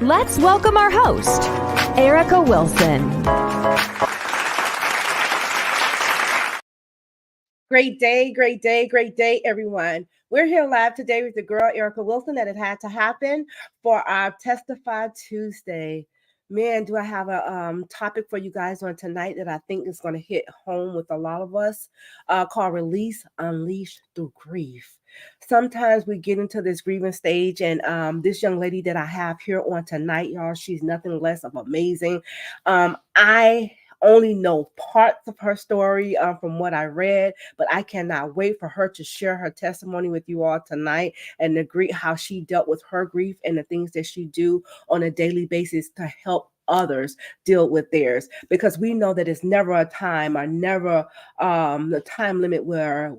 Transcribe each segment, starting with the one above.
Let's welcome our host, Erica Wilson. Great day, everyone. We're here live today with the girl, Erica Wilson, that it had to happen for our Testify Tuesday. Man, do I have a topic for you guys on tonight that I think is going to hit home with a lot of us, called Release Unleashed Through Grief. Sometimes we get into this grieving stage, and this young lady that I have here on tonight, y'all, she's nothing less of amazing. I only know parts of her story from what I read, but I cannot wait for her to share her testimony with you all tonight and agree how she dealt with her grief and the things that she do on a daily basis to help others deal with theirs, because we know that it's never a time or never the time limit where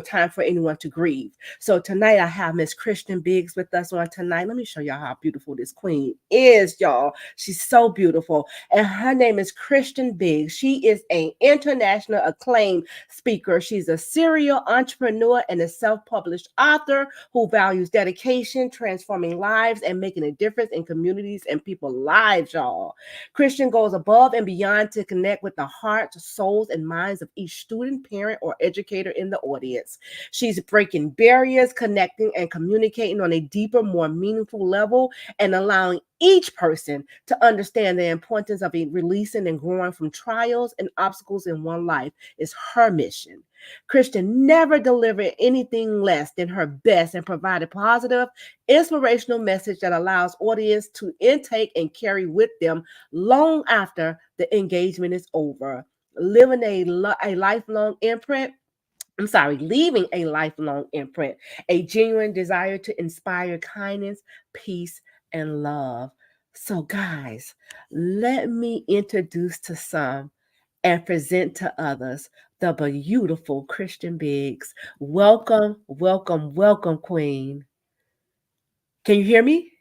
time for anyone to grieve. So tonight I have Miss Kristin Biggs with us on tonight. Let me show y'all how beautiful this queen is, y'all. She's so beautiful. And her name is Kristin Biggs. She is an international acclaimed speaker. She's a serial entrepreneur and a self-published author who values dedication, transforming lives, and making a difference in communities and people's lives, y'all. Kristin goes above and beyond to connect with the hearts, souls, and minds of each student, parent, or educator in the audience. She's breaking barriers, connecting and communicating on a deeper, more meaningful level, and allowing each person to understand the importance of releasing and growing from trials and obstacles in one life is her mission. Kristin never delivered anything less than her best and provided positive, inspirational message that allows audience to intake and carry with them long after the engagement is over. Living a lifelong imprint. Leaving a lifelong imprint, a genuine desire to inspire kindness, peace, and love. So, guys, let me introduce to some and present to others the beautiful Kristin Biggs. Welcome, welcome, welcome, Queen. Can you hear me?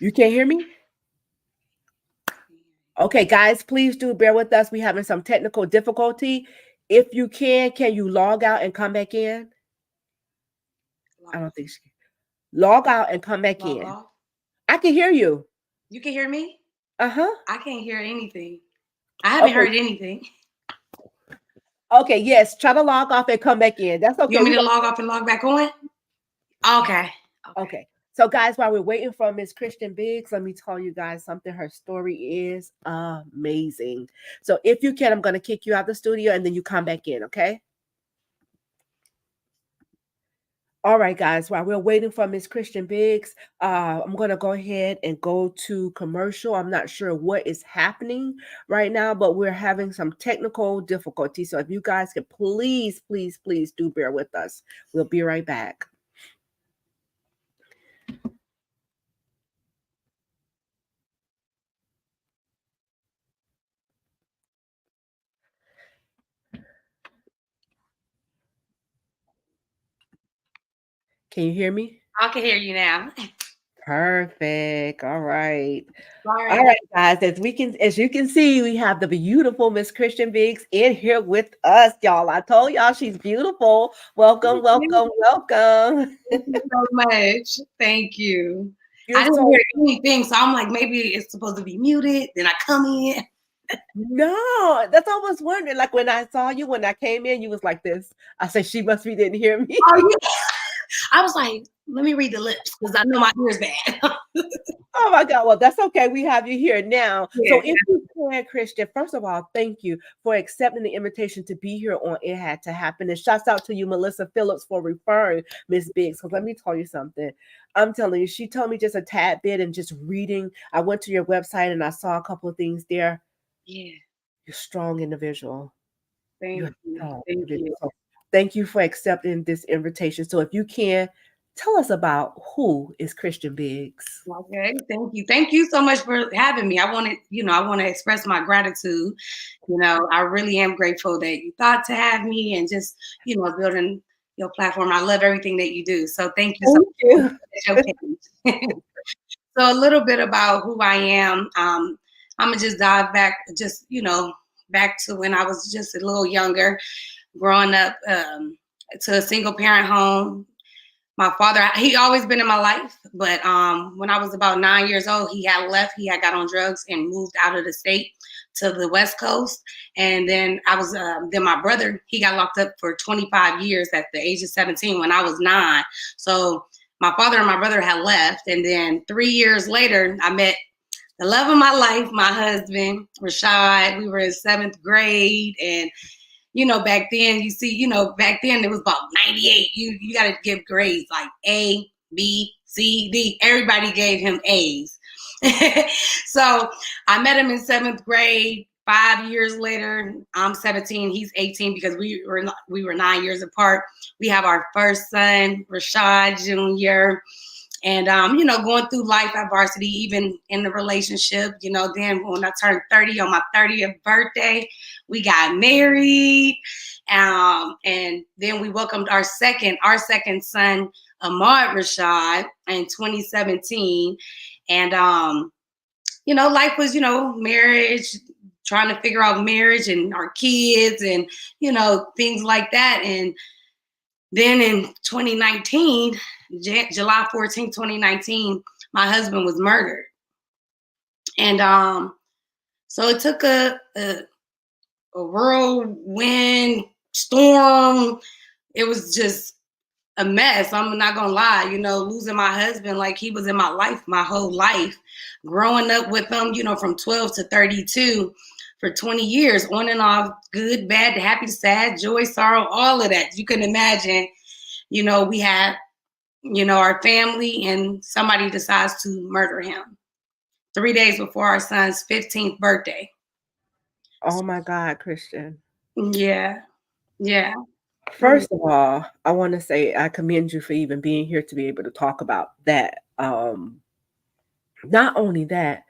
You can't hear me? Okay, guys, please do bear with us. We're having some technical difficulty. If you can you log out and come back in? I don't think she can. Log out and come back in. Off. I can hear you. You can hear me? Uh-huh. I can't hear anything. I haven't heard anything. Okay, yes. Try to log off and come back in. That's okay. You want me to log off and log back on? Okay. So, guys, while we're waiting for Miss Kristin Biggs, let me tell you guys something. Her story is amazing. So if you can, I'm going to kick you out of the studio and then you come back in, okay? All right, guys, while we're waiting for Miss Kristin Biggs, I'm going to go ahead and go to commercial. I'm not sure what is happening right now, but we're having some technical difficulties. So if you guys could please do bear with us. We'll be right back. Can you hear me? I can hear you now. Perfect. All right. All right, guys. As you can see, we have the beautiful Miss Kristin Biggs in here with us, y'all. I told y'all she's beautiful. Welcome. Thank you so much. Thank you. I didn't hear anything, so I'm like, maybe it's supposed to be muted. Then I come in. No, that's what I was wondering. Like when I saw you, when I came in, you was like this. I said, she must be didn't hear me. Oh, yeah. I was like, let me read the lips because I know my ear's bad. Oh my God. Well, that's okay. We have you here now. Yeah. So if you can, Kristin, first of all, thank you for accepting the invitation to be here on It Had to Happen. And shouts out to you, Melissa Phillips, for referring Miss Biggs. Because let me tell you something. I'm telling you, she told me just a tad bit and just reading. I went to your website and I saw a couple of things there. Yeah. You're a strong individual. Thank you. So thank you for accepting this invitation. So if you can, tell us about who is Kristin Biggs. Okay, thank you. Thank you so much for having me. I want to express my gratitude. I really am grateful that you thought to have me and just, building your platform. I love everything that you do. So thank you so much. So a little bit about who I am. I'm gonna just dive back, back to when I was just a little younger. growing up to a single parent home. My father, he always been in my life, but when I was about 9 years old, he had left. He had got on drugs and moved out of the state to the West Coast. And then then my brother, he got locked up for 25 years at the age of 17 when I was 9. So my father and my brother had left. And then 3 years later, I met the love of my life, my husband, Rashad. We were in 7th grade, and back then, back then it was about 98. You got to give grades like A, B, C, D. Everybody gave him A's. So I met him in 7th grade. 5 years later, I'm 17. He's 18 because we were 9 years apart. We have our first son, Rashad Jr. And, going through life at varsity, even in the relationship, then when I turned 30 on my 30th birthday, we got married. And then we welcomed our second son, Ahmad Rashad, in 2017. And, life was, marriage, trying to figure out marriage and our kids and, things like that. And then in 2019, July 14, 2019, my husband was murdered. And so it took a whirlwind storm. It was just a mess. I'm not going to lie, losing my husband, like he was in my life, my whole life, growing up with him, from 12 to 32 for 20 years, on and off, good, bad, happy, sad, joy, sorrow, all of that. You can imagine, we had, our family, and somebody decides to murder him 3 days before our son's 15th birthday. Oh my God, Kristin. Yeah. Yeah. First of all, I want to say I commend you for even being here to be able to talk about that. Not only that,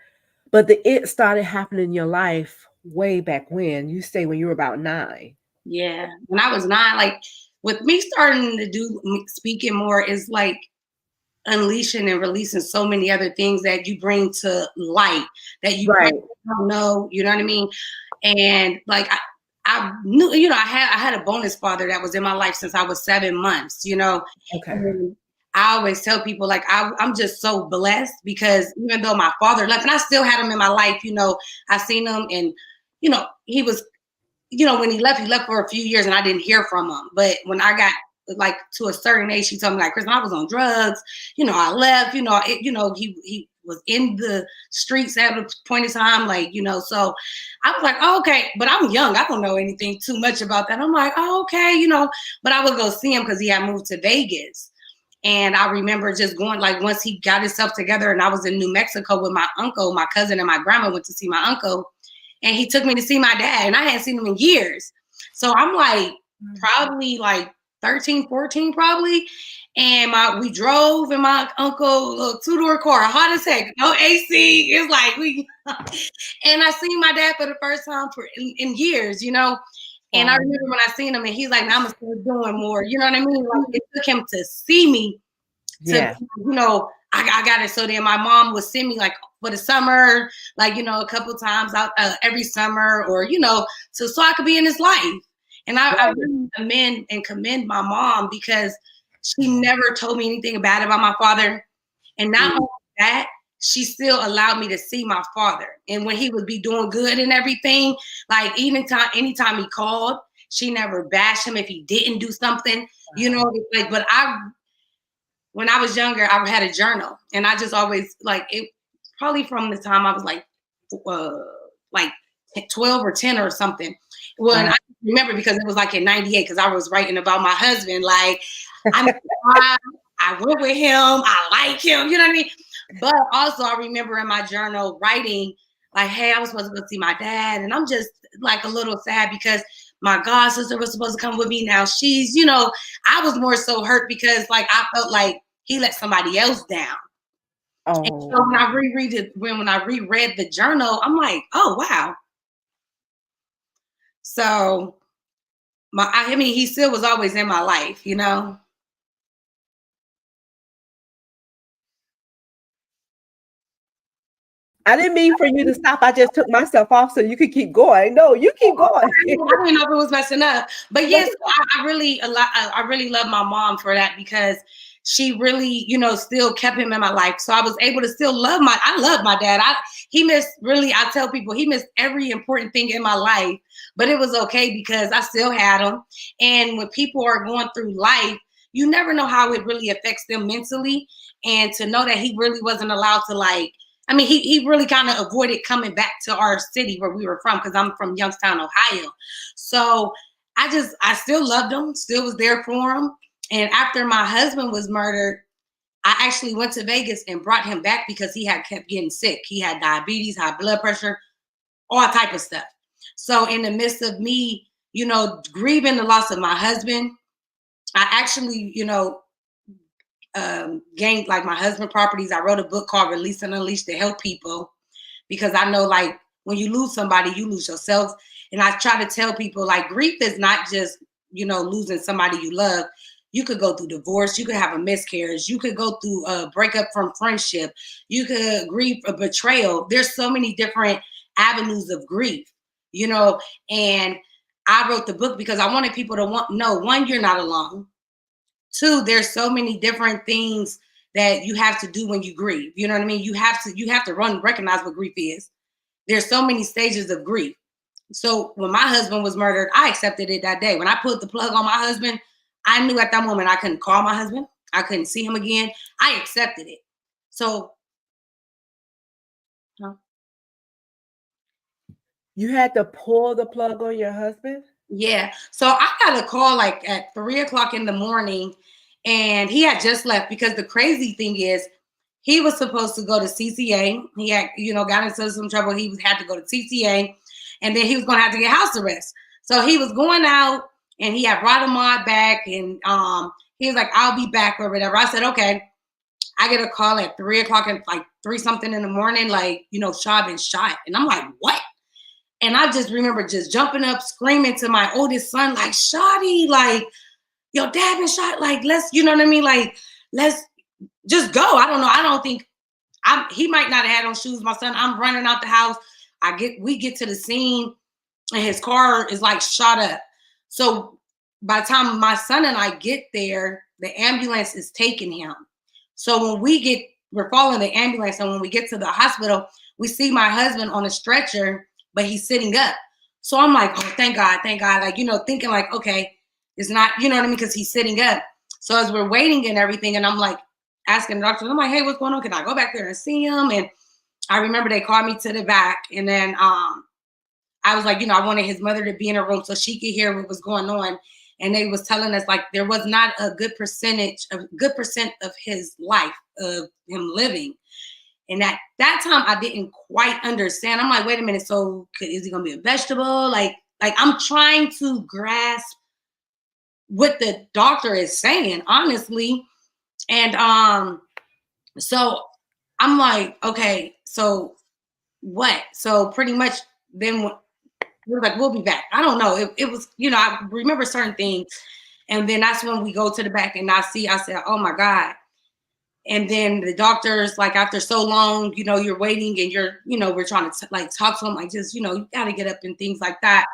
but it started happening in your life way back when. You say when you were about 9. Yeah. When I was 9, like with me starting to do speaking more is like unleashing and releasing so many other things that you bring to light that you don't know, you know what I mean? And like I knew, I had a bonus father that was in my life since I was 7 months, Okay. And I always tell people like I'm just so blessed because even though my father left, and I still had him in my life, I seen him, and he was, when he left for a few years and I didn't hear from him. But when I got like to a certain age, he told me like, Kristin, I was on drugs, I left, he was in the streets at a point in time, like, so I was like, oh, okay, but I'm young. I don't know anything too much about that. I'm like, oh, okay, but I would go see him because he had moved to Vegas. And I remember just going, like, once he got himself together and I was in New Mexico with my uncle, my cousin and my grandma went to see my uncle. And he took me to see my dad, and I hadn't seen him in years. So I'm like, probably like 13, 14 probably. And we drove in my uncle, little 2-door car, hot as heck, no AC. It's like and I seen my dad for the first time in years, And I remember when I seen him, and he's like, now I'm gonna start doing more. You know what I mean? Like it took him to see me to, I got it. So then my mom would send me like for the summer, like, a couple times out every summer, or, so I could be in his life. And I really commend my mom because she never told me anything bad about my father. And not only that, she still allowed me to see my father. And when he would be doing good and everything, like anytime he called, she never bashed him if he didn't do something, but when I was younger, I had a journal, and I just always like it. Probably from the time I was like 12 or 10 or something. Well, and I remember because it was like in 98 because I was writing about my husband. Like I went with him, I like him, you know what I mean? But also I remember in my journal writing like, hey, I was supposed to go see my dad, and I'm just like a little sad because my god sister was supposed to come with me. Now she's, I was more so hurt because like I felt like he let somebody else down. Oh. And so when I reread the journal, I'm like, oh wow. So he still was always in my life, I didn't mean for you to stop. I just took myself off so you could keep going. No, you keep going. I didn't know if it was messing up, but yes, I really love my mom for that, because she really, still kept him in my life. So I was able to still I love my dad. I tell people he missed every important thing in my life, but it was okay because I still had him. And when people are going through life, you never know how it really affects them mentally. And to know that he really wasn't allowed to he really kind of avoided coming back to our city where we were from, because I'm from Youngstown, Ohio. So I still loved him, still was there for him. And after my husband was murdered, I actually went to Vegas and brought him back because he had kept getting sick. He had diabetes, high blood pressure, all type of stuff. So in the midst of me, grieving the loss of my husband, I actually, gained like my husband properties. I wrote a book called Release and Unleash to help people, because I know like when you lose somebody, you lose yourself. And I try to tell people like grief is not just, losing somebody you love. You could go through divorce. You could have a miscarriage. You could go through a breakup from friendship. You could grieve a betrayal. There's so many different avenues of grief, and I wrote the book because I wanted people to know, one, you're not alone. Two, there's so many different things that you have to do when you grieve. You know what I mean? You have to recognize what grief is. There's so many stages of grief. So when my husband was murdered, I accepted it that day. When I put the plug on my husband, I knew at that moment I couldn't call my husband. I couldn't see him again. I accepted it. So you had to pull the plug on your husband? Yeah. So I got a call like at 3:00 in the morning, and he had just left, because the crazy thing is he was supposed to go to CCA. He had, got into some trouble. He had to go to CCA, and then he was going to have to get house arrest. So he was going out, and he had brought a mod back, and he was like, I'll be back or whatever. I said, okay. I get a call at 3:00 and like 3-something in the morning, like, Shaw been shot. And I'm like, what? And I just remember just jumping up, screaming to my oldest son, like, Shawty, like, your dad been shot. Like, let's, you know what I mean? Like, let's just go. I don't know. I don't think he might not have had on shoes. My son, I'm running out the house. We get to the scene, and his car is like shot up. So by the time my son and I get there, the ambulance is taking him. So when we're following the ambulance, and when we get to the hospital, we see my husband on a stretcher, but he's sitting up. So I'm like, oh, thank God. Like, thinking like, okay, it's not, you know what I mean? Because he's sitting up. So as we're waiting and everything, and I'm like asking the doctor, I'm like, hey, what's going on? Can I go back there and see him? And I remember they called me to the back, and then I was like, I wanted his mother to be in a room so she could hear what was going on. And they was telling us like there was not a good percent of his life of him living. And at that time, I didn't quite understand. I'm like, wait a minute. So is he going to be a vegetable? Like I'm trying to grasp what the doctor is saying, honestly. And so I'm like, okay, so what? So pretty much then we were like, we'll be back. I don't know. It was, I remember certain things. And then that's when we go to the back, and I said, oh my God. And then the doctors, like after so long, you're waiting, and we're trying to like talk to them, like just, you got to get up and things like that.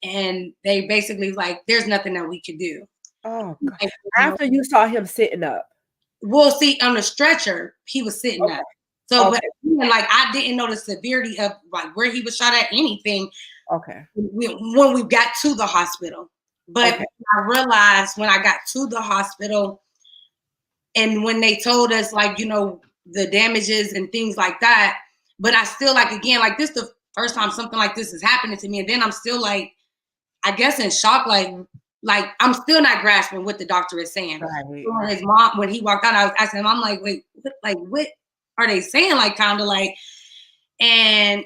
And they basically like, there's nothing that we could do. Oh, God. Like, after you saw him sitting up. We'll see on the stretcher, he was sitting okay. up. So, okay. But like, I didn't know the severity of like where he was shot at, anything. Okay. When we got to the hospital. But okay. I realized when I got to the hospital, and when they told us like, the damages and things like that, but I still like, again, like this the first time something like this is happening to me. And then I'm still like, I guess in shock, like I'm still not grasping what the doctor is saying. Right. So his mom, when he walked out, I was asking him, I'm like, wait, what are they saying? Like, kind of like, and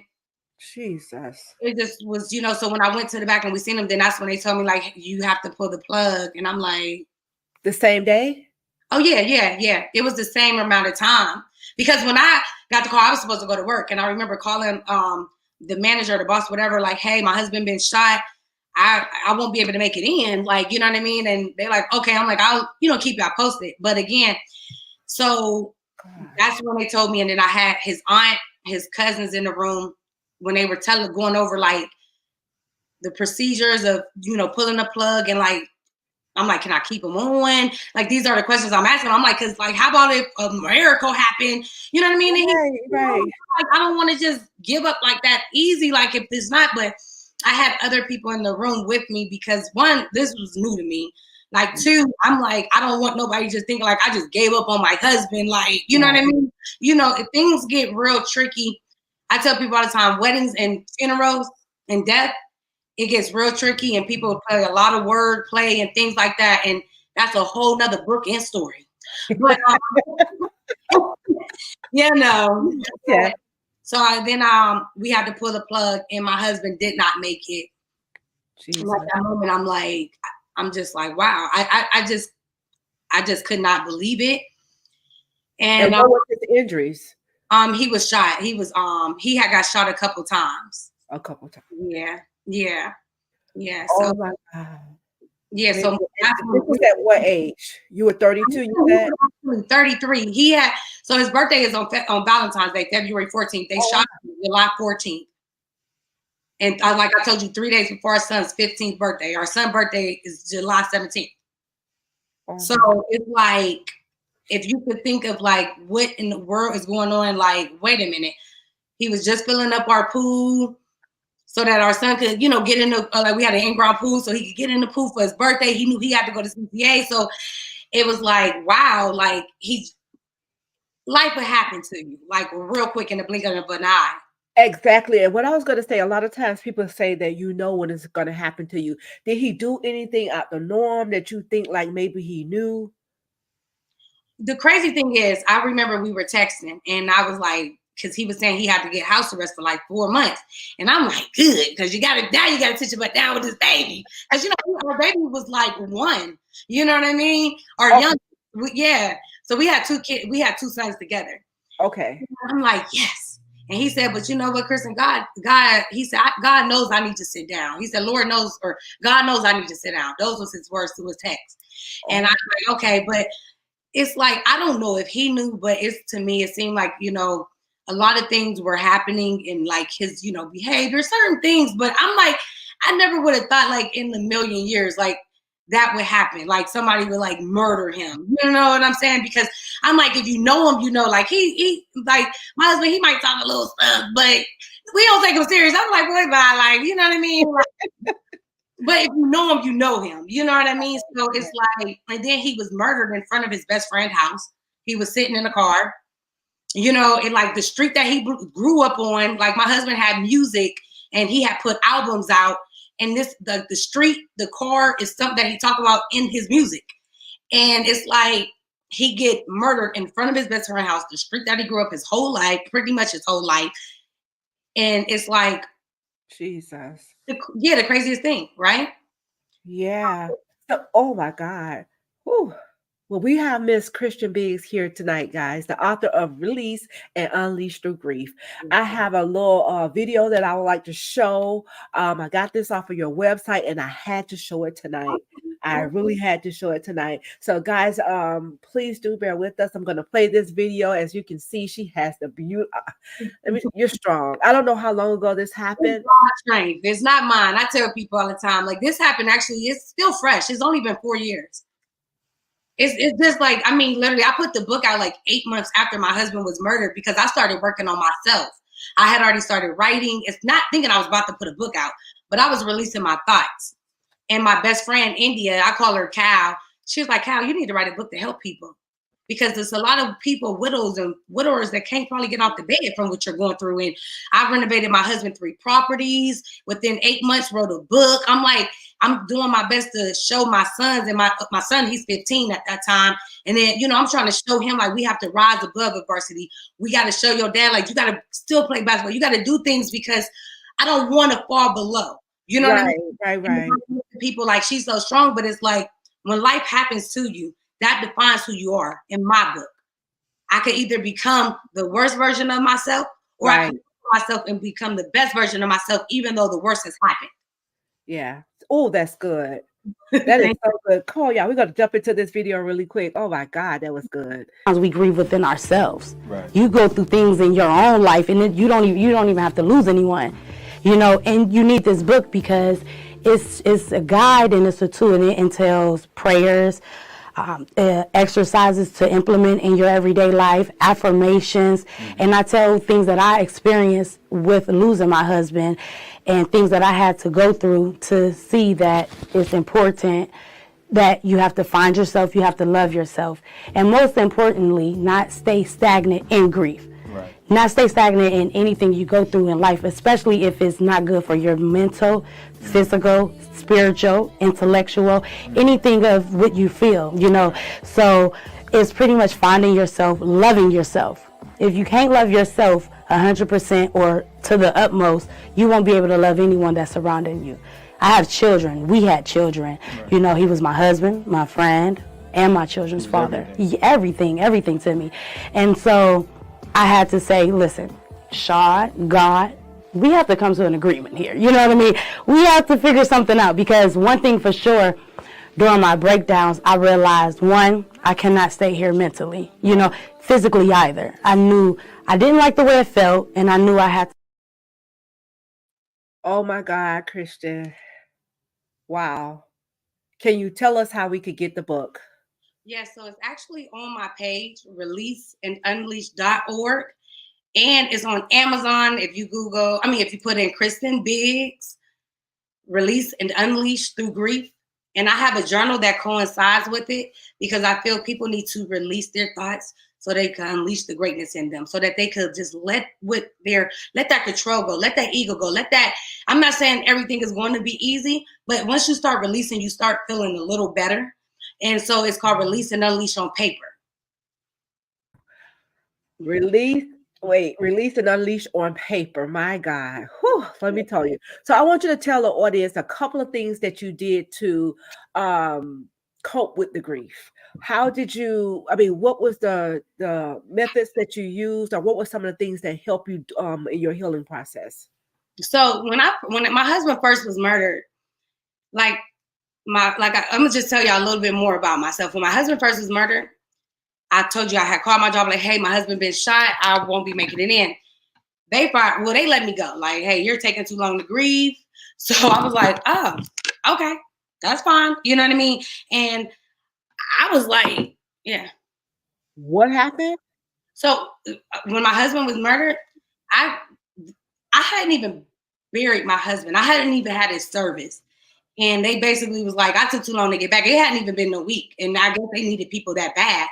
Jesus. It just was, so when I went to the back and we seen him, then that's when they told me like, you have to pull the plug. And I'm like, the same day? Oh yeah. It was the same amount of time, because when I got the call, I was supposed to go to work, and I remember calling the manager, the boss, whatever, like, hey, my husband been shot. I won't be able to make it in, like, you know what I mean? And they're like, okay. I'm like, I'll keep y'all posted. But again, so that's when they told me, and then I had his aunt his cousins in the room when they were going over like the procedures of, pulling the plug, and like, I'm like, can I keep them on? Like, these are the questions I'm asking. I'm like, cause like, how about if a miracle happened? You know what I mean? And right. Like, I don't want to just give up like that easy. Like, if it's not, but I had other people in the room with me because one, this was new to me. Like, two, I'm like, I don't want nobody just thinking like I just gave up on my husband. Like, you know what I mean? If things get real tricky, I tell people all the time, weddings and funerals and death, it gets real tricky, and people play a lot of word play and things like that. And that's a whole nother book and story. But, Yeah. So then we had to pull the plug, and my husband did not make it. And at that moment, I'm just like, wow. I just could not believe it. And what were his injuries? He was shot. He had got shot a couple times. Yeah. Oh my God. Yeah. So this was at what age? You were 32, you said? 33. His birthday is on Valentine's Day, February 14th. They shot him July 14th. And like I told you, 3 days before our son's 15th birthday. Our son's birthday is July 17th. So it's like, if you could think of like what in the world is going on, like, wait a minute. He was just filling up our pool so that our son could, get in the, like, we had an in-ground pool so he could get in the pool for his birthday. He knew he had to go to CPA. So it was like, wow, like life would happen to you, like real quick in the blink of an eye. Exactly. And what I was going to say, a lot of times people say that when it's going to happen to you. Did he do anything out the norm that you think like maybe he knew? The crazy thing is, I remember we were texting, and I was like, because he was saying he had to get house arrest for like 4 months. And I'm like, good, because you got to sit your butt down with this baby. Because, our baby was like 1. You know what I mean? Our young, So we had 2 kids. We had 2 sons together. Okay. And I'm like, yes. And he said, but you know what, Kristin, God, he said, God knows I need to sit down. He said, Lord knows, or God knows I need to sit down. Those was his words to his text. And I'm like, okay, but it's like, I don't know if he knew, but to me, it seemed like, a lot of things were happening in like his, behavior, certain things. But I'm like, I never would have thought like in a million years, like that would happen. Like somebody would like murder him. You know what I'm saying? Because I'm like, if you know him, like he like my husband, he might talk a little stuff, but we don't take him serious. I'm like, boy, bye. Like, you know what I mean? Like, but if you know him, you know him. You know what I mean? So it's like, and then he was murdered in front of his best friend's house. He was sitting in a car, in like the street that he grew up on. Like my husband had music and he had put albums out. And the street, the car is something that he talked about in his music. And it's like he get murdered in front of his best friend's house, the street that he grew up his whole life, pretty much his whole life. And it's like, Jesus. The craziest thing, right? Yeah. So, oh my God. Whew. Well, we have Miss Kristin Biggs here tonight, guys, the author of Release and Unleash Through Grief. I have a little video that I would like to show. I got this off of your website, and I had to show it tonight. I really had to show it tonight. So, guys, please do bear with us. I'm going to play this video. As you can see, she has the beauty. You're strong. I don't know how long ago this happened. It's God's strength. It's not mine. I tell people all the time, like, this happened. Actually, it's still fresh. It's only been 4 years. It's just like, I mean, literally, I put the book out like 8 months after my husband was murdered because I started working on myself. I had already started writing. It's not thinking I was about to put a book out, but I was releasing my thoughts. And my best friend, India, I call her Cal. She was like, Cal, you need to write a book to help people. Because there's a lot of people, widows and widowers, that can't probably get off the bed from what you're going through. And I renovated my husband 3 properties. Within 8 months, wrote a book. I'm like, I'm doing my best to show my sons, and my son, he's 15 at that time. And then, I'm trying to show him, like, we have to rise above adversity. We got to show your dad, like, you got to still play basketball. You got to do things because I don't want to fall below. You know what I mean? Right. People like, she's so strong, but it's like, when life happens to you, that defines who you are in my book. I could either become the worst version of myself, or I can myself and become the best version of myself, even though the worst has happened. Yeah. Oh, that's good. That is so good. Come on, y'all. We're gonna jump into this video really quick. Oh my God, that was good. We grieve within ourselves. Right. You go through things in your own life, and then you don't even have to lose anyone, And you need this book because it's a guide and it's a tool, and it entails prayers, exercises to implement in your everyday life, affirmations, and I tell things that I experienced with losing my husband, and things that I had to go through to see that it's important that you have to find yourself, you have to love yourself, and most importantly, not stay stagnant in grief. Right. Not stay stagnant in anything you go through in life, especially if it's not good for your mental, physical, spiritual, intellectual, anything of what you feel, So it's pretty much finding yourself, loving yourself. If you can't love yourself 100% or to the utmost, you won't be able to love anyone that's surrounding you. I have children. We had children. Right. He was my husband, my friend, and my children's father. Everything to me. And so I had to say, listen, God, we have to come to an agreement here. You know what I mean? We have to figure something out, because one thing for sure, during my breakdowns, I realized, one, I cannot stay here mentally, physically either. I knew I didn't like the way it felt, and I knew I had to. Oh my God, Kristin. Wow. Can you tell us how we could get the book? Yes, so it's actually on my page, releaseandunleash.org. And it's on Amazon. If you put in Kristin Biggs, Release and Unleash Through Grief. And I have a journal that coincides with it, because I feel people need to release their thoughts so they can unleash the greatness in them, so that they could just let that control go, let that ego go, I'm not saying everything is going to be easy, but once you start releasing, you start feeling a little better. And so it's called Release and Unleash on paper. Release and unleash on paper. My God. Whew, let me tell you. So I want you to tell the audience a couple of things that you did to cope with the grief. How did you, what was the methods that you used, or what were some of the things that helped you in your healing process? So when my husband first was murdered, I'm gonna just tell y'all a little bit more about myself. When my husband first was murdered, I told you I had called my job, like, hey, my husband been shot. I won't be making it in. They let me go. Like, hey, you're taking too long to grieve. So I was like, oh, okay, that's fine. You know what I mean? And I was like, yeah. What happened? So when my husband was murdered, I hadn't even buried my husband. I hadn't even had his service. And they basically was like, I took too long to get back. It hadn't even been a week. And I guess they needed people that bad.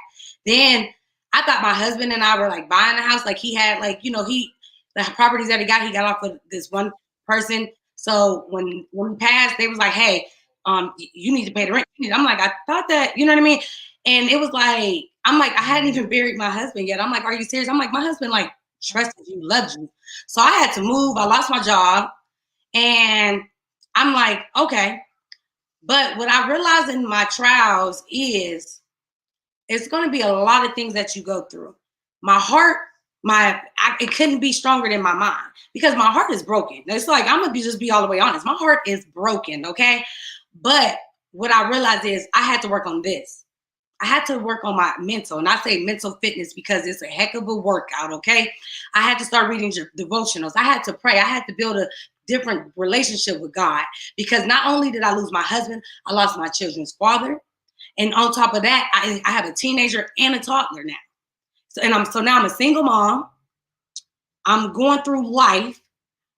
Then I thought my husband and I were like buying a house. Like he had the properties that he got off of this one person. So when he passed, they was like, hey, you need to pay the rent. I'm like, I thought that, you know what I mean? And it was like, I'm like, I hadn't even buried my husband yet. I'm like, are you serious? I'm like, my husband like trusted you, loved you. So I had to move. I lost my job. And I'm like, okay. But what I realized in my trials is it's going to be a lot of things that you go through. My heart, it couldn't be stronger than my mind, because my heart is broken. It's like, I'm going to just be all the way honest. My heart is broken, okay? But what I realized is I had to work on this. I had to work on my mental, and I say mental fitness because it's a heck of a workout, okay? I had to start reading devotionals. I had to pray. I had to build a different relationship with God, because not only did I lose my husband, I lost my children's father. And on top of that, I have a teenager and a toddler now. So now I'm a single mom. I'm going through life,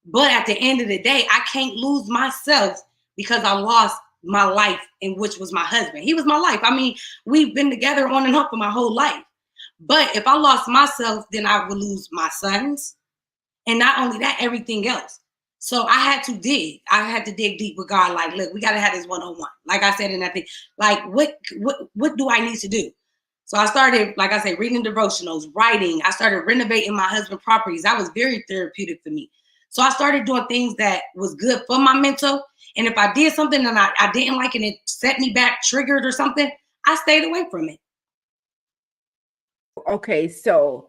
but at the end of the day, I can't lose myself because I lost my life, in which was my husband. He was my life. I mean, we've been together on and off for my whole life. But if I lost myself, then I would lose my sons. And not only that, everything else. So I had to dig. I had to dig deep with God. Like, look, we got to have this one-on-one. Like I said in that thing, like, what do I need to do? So I started, like I said, reading devotionals, writing. I started renovating my husband's properties. That was very therapeutic for me. So I started doing things that was good for my mental. And if I did something and I didn't like it and it set me back, triggered or something, I stayed away from it. Okay, so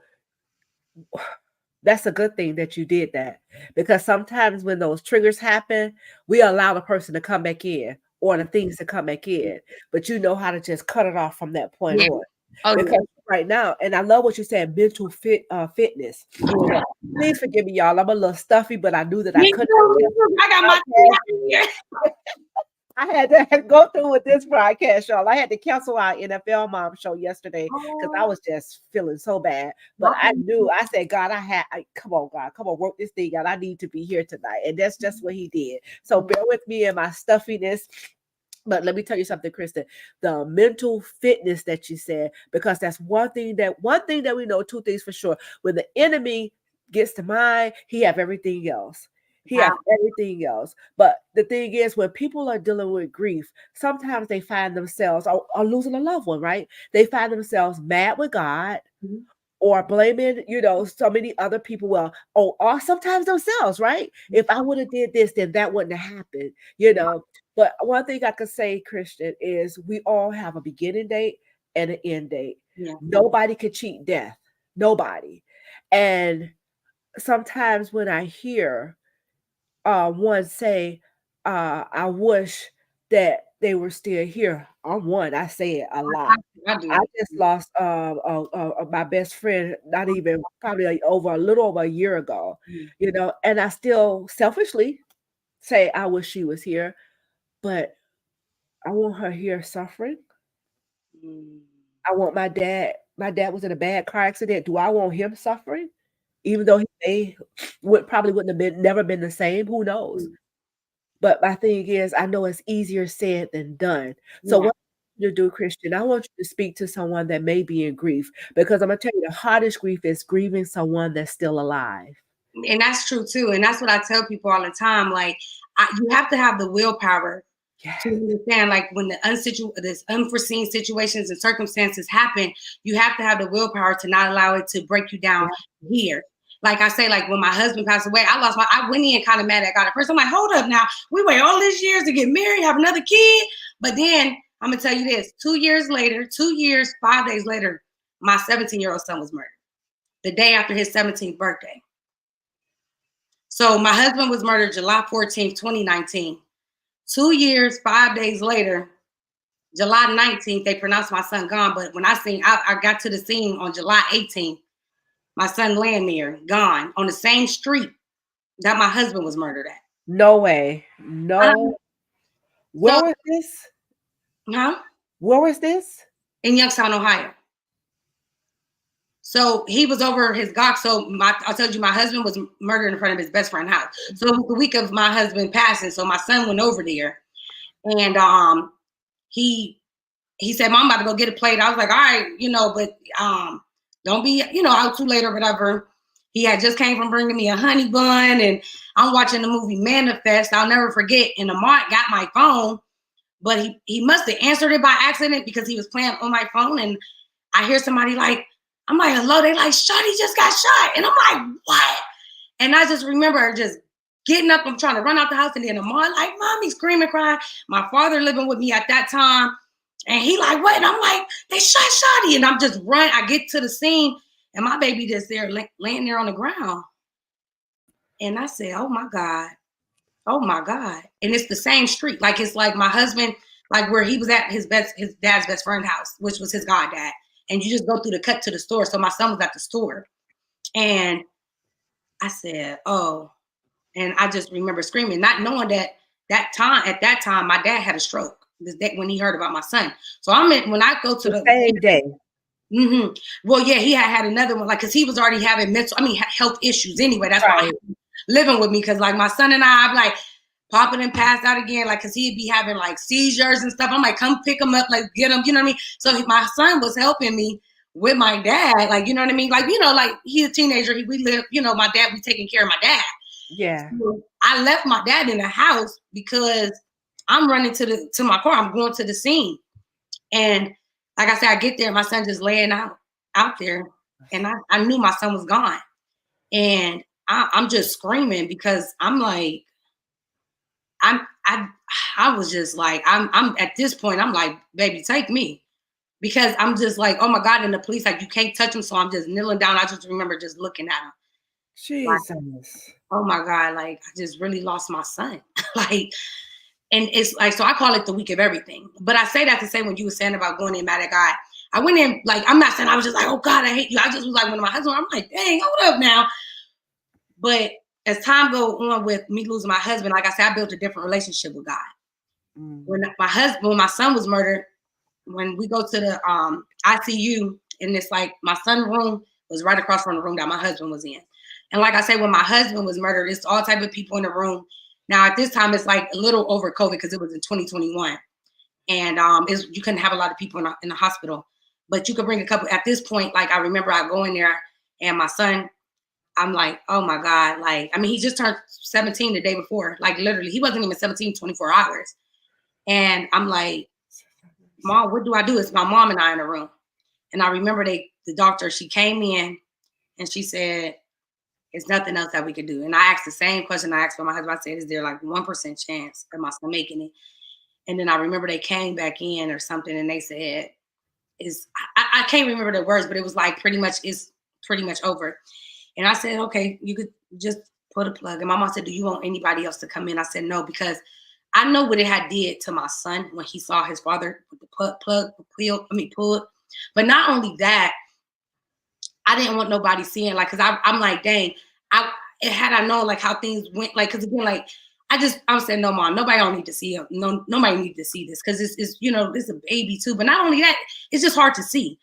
that's a good thing that you did that, because sometimes when those triggers happen, we allow the person to come back in. or the things that come back in, but you know how to just cut it off from that point on. Oh, Because right now, and I love what you said, mental fitness. Please forgive me, y'all. I'm a little stuffy, but I knew that I couldn't. I got my tea out here. I had to go through with this broadcast, y'all. I had to cancel our NFL mom show yesterday because I was just feeling so bad. But I knew, I said, God, come on, God, come on, work this thing out. I need to be here tonight. And that's just what he did. So bear with me in my stuffiness. But let me tell you something, Kristin, the mental fitness that you said, because that's one thing that we know, two things for sure. When the enemy gets to mind, he have everything else. He has everything else. But the thing is, when people are dealing with grief, sometimes they find themselves are losing a loved one, right? They find themselves mad with God or blaming, so many other people, or sometimes themselves, right? If I would have did this, then that wouldn't have happened, But one thing I could say, Kristin, is we all have a beginning date and an end date. Yeah. Nobody could cheat death. Nobody. And sometimes when I hear one say, I wish that they were still here. I say it a lot. I just lost my best friend, not even probably a little over a year ago, and I still selfishly say I wish she was here, but I want her here suffering. I want my dad was in a bad car accident. Do I want him suffering? Even though he probably wouldn't have never been the same. Who knows? But my thing is, I know it's easier said than done. So what I want you to do, Kristin, I want you to speak to someone that may be in grief, because I'm going to tell you, the hardest grief is grieving someone that's still alive. And that's true too. And that's what I tell people all the time. Like, you have to have the willpower to understand, like, when this unforeseen situations and circumstances happen, you have to have the willpower to not allow it to break you down here. Like I say, like when my husband passed away, I went in kind of mad at God at first. I'm like, hold up now. We wait all these years to get married, have another kid. But then I'm going to tell you this, 2 years, 5 days later, my 17-year-old son was murdered the day after his 17th birthday. So my husband was murdered July 14th, 2019. 2 years, 5 days later, July 19th, they pronounced my son gone. But when I got to the scene on July 18th, my son laying there, gone, on the same street that my husband was murdered at. No way. No. Where was this? Huh? Where was this? In Youngstown, Ohio. So he was over his God. So I told you my husband was murdered in front of his best friend's house. So it was the week of my husband passing. So my son went over there, and he said, "Mom, I'm about to go get a plate." I was like, "All right, but don't be, out too late or whatever." He had just came from bringing me a honey bun, and I'm watching the movie Manifest. I'll never forget. And Amar got my phone, but he must have answered it by accident because he was playing on my phone. And I hear somebody like, I'm like, hello. They like, Shawty just got shot. And I'm like, what? And I just remember just getting up. I'm trying to run out the house. And then Amar like, Mommy, screaming, crying. My father living with me at that time. And he like, what? And I'm like, they shot Shawty. And I'm just running. I get to the scene. And my baby just there laying there on the ground. And I said, oh my God. Oh my God. And it's the same street. Like, it's like my husband, like where he was at his dad's best friend's house, which was his goddad. And you just go through the cut to the store. So my son was at the store. And I said, oh. And I just remember screaming, not knowing at that time, my dad had a stroke when he heard about my son. So when I go to the same day. Mm-hmm. Well, yeah, he had another one, like, because he was already having health issues anyway. That's why he was living with me, because like my son and I'm like popping and passed out again, like, because he'd be having like seizures and stuff. I'm like, come pick him up, like get him, you know what I mean? So my son was helping me with my dad, like, you know what I mean? Like, like he's a teenager. We live, my dad, we taking care of my dad. Yeah. So I left my dad in the house because I'm running to my car. I'm going to the scene. And like I said, I get there, my son just laying out there, and I knew my son was gone. And I'm just screaming because I'm like, I was just like, I'm at this point, I'm like, baby, take me. Because I'm just like, oh my God, and the police, like, you can't touch him. So I'm just kneeling down. I just remember just looking at him. Jesus. Like, oh my God, like, I just really lost my son. Like, And it's like, so I call it the week of everything. But I say that to say, when you were saying about going in mad at God, I went in, like, I'm not saying I was just like, oh God, I hate you. I just was like, when my husband, I'm like, dang, hold up now. But as time goes on with me losing my husband, like I said, I built a different relationship with God. When my son was murdered, when we go to the ICU, and it's like my son's room was right across from the room that my husband was in. And like I said, when my husband was murdered, it's all type of people in the room. Now at this time, it's like a little over COVID because it was in 2021. And you couldn't have a lot of people in the hospital, but you could bring a couple. At this point, like I remember I go in there and my son, I'm like, oh my God. Like, I mean, he just turned 17 the day before. Like literally, he wasn't even 17, 24 hours. And I'm like, Mom, what do I do? It's my mom and I in the room. And I remember the doctor, she came in and she said, there's nothing else that we could do. And I asked the same question I asked for my husband. I said, is there like 1% chance of my son making it? And then I remember they came back in or something and they said, I can't remember the words, but it was like it's pretty much over. And I said, okay, you could just put a plug. And my mom said, do you want anybody else to come in? I said, no, because I know what it had did to my son when he saw his father with the plug pulled. But not only that, I didn't want nobody seeing, like, because I'm like, dang, had I known like how things went, like, because again, like, I said, no, Mom, nobody don't need to see it. No, nobody need to see this because it's it's a baby too. But not only that, it's just hard to see.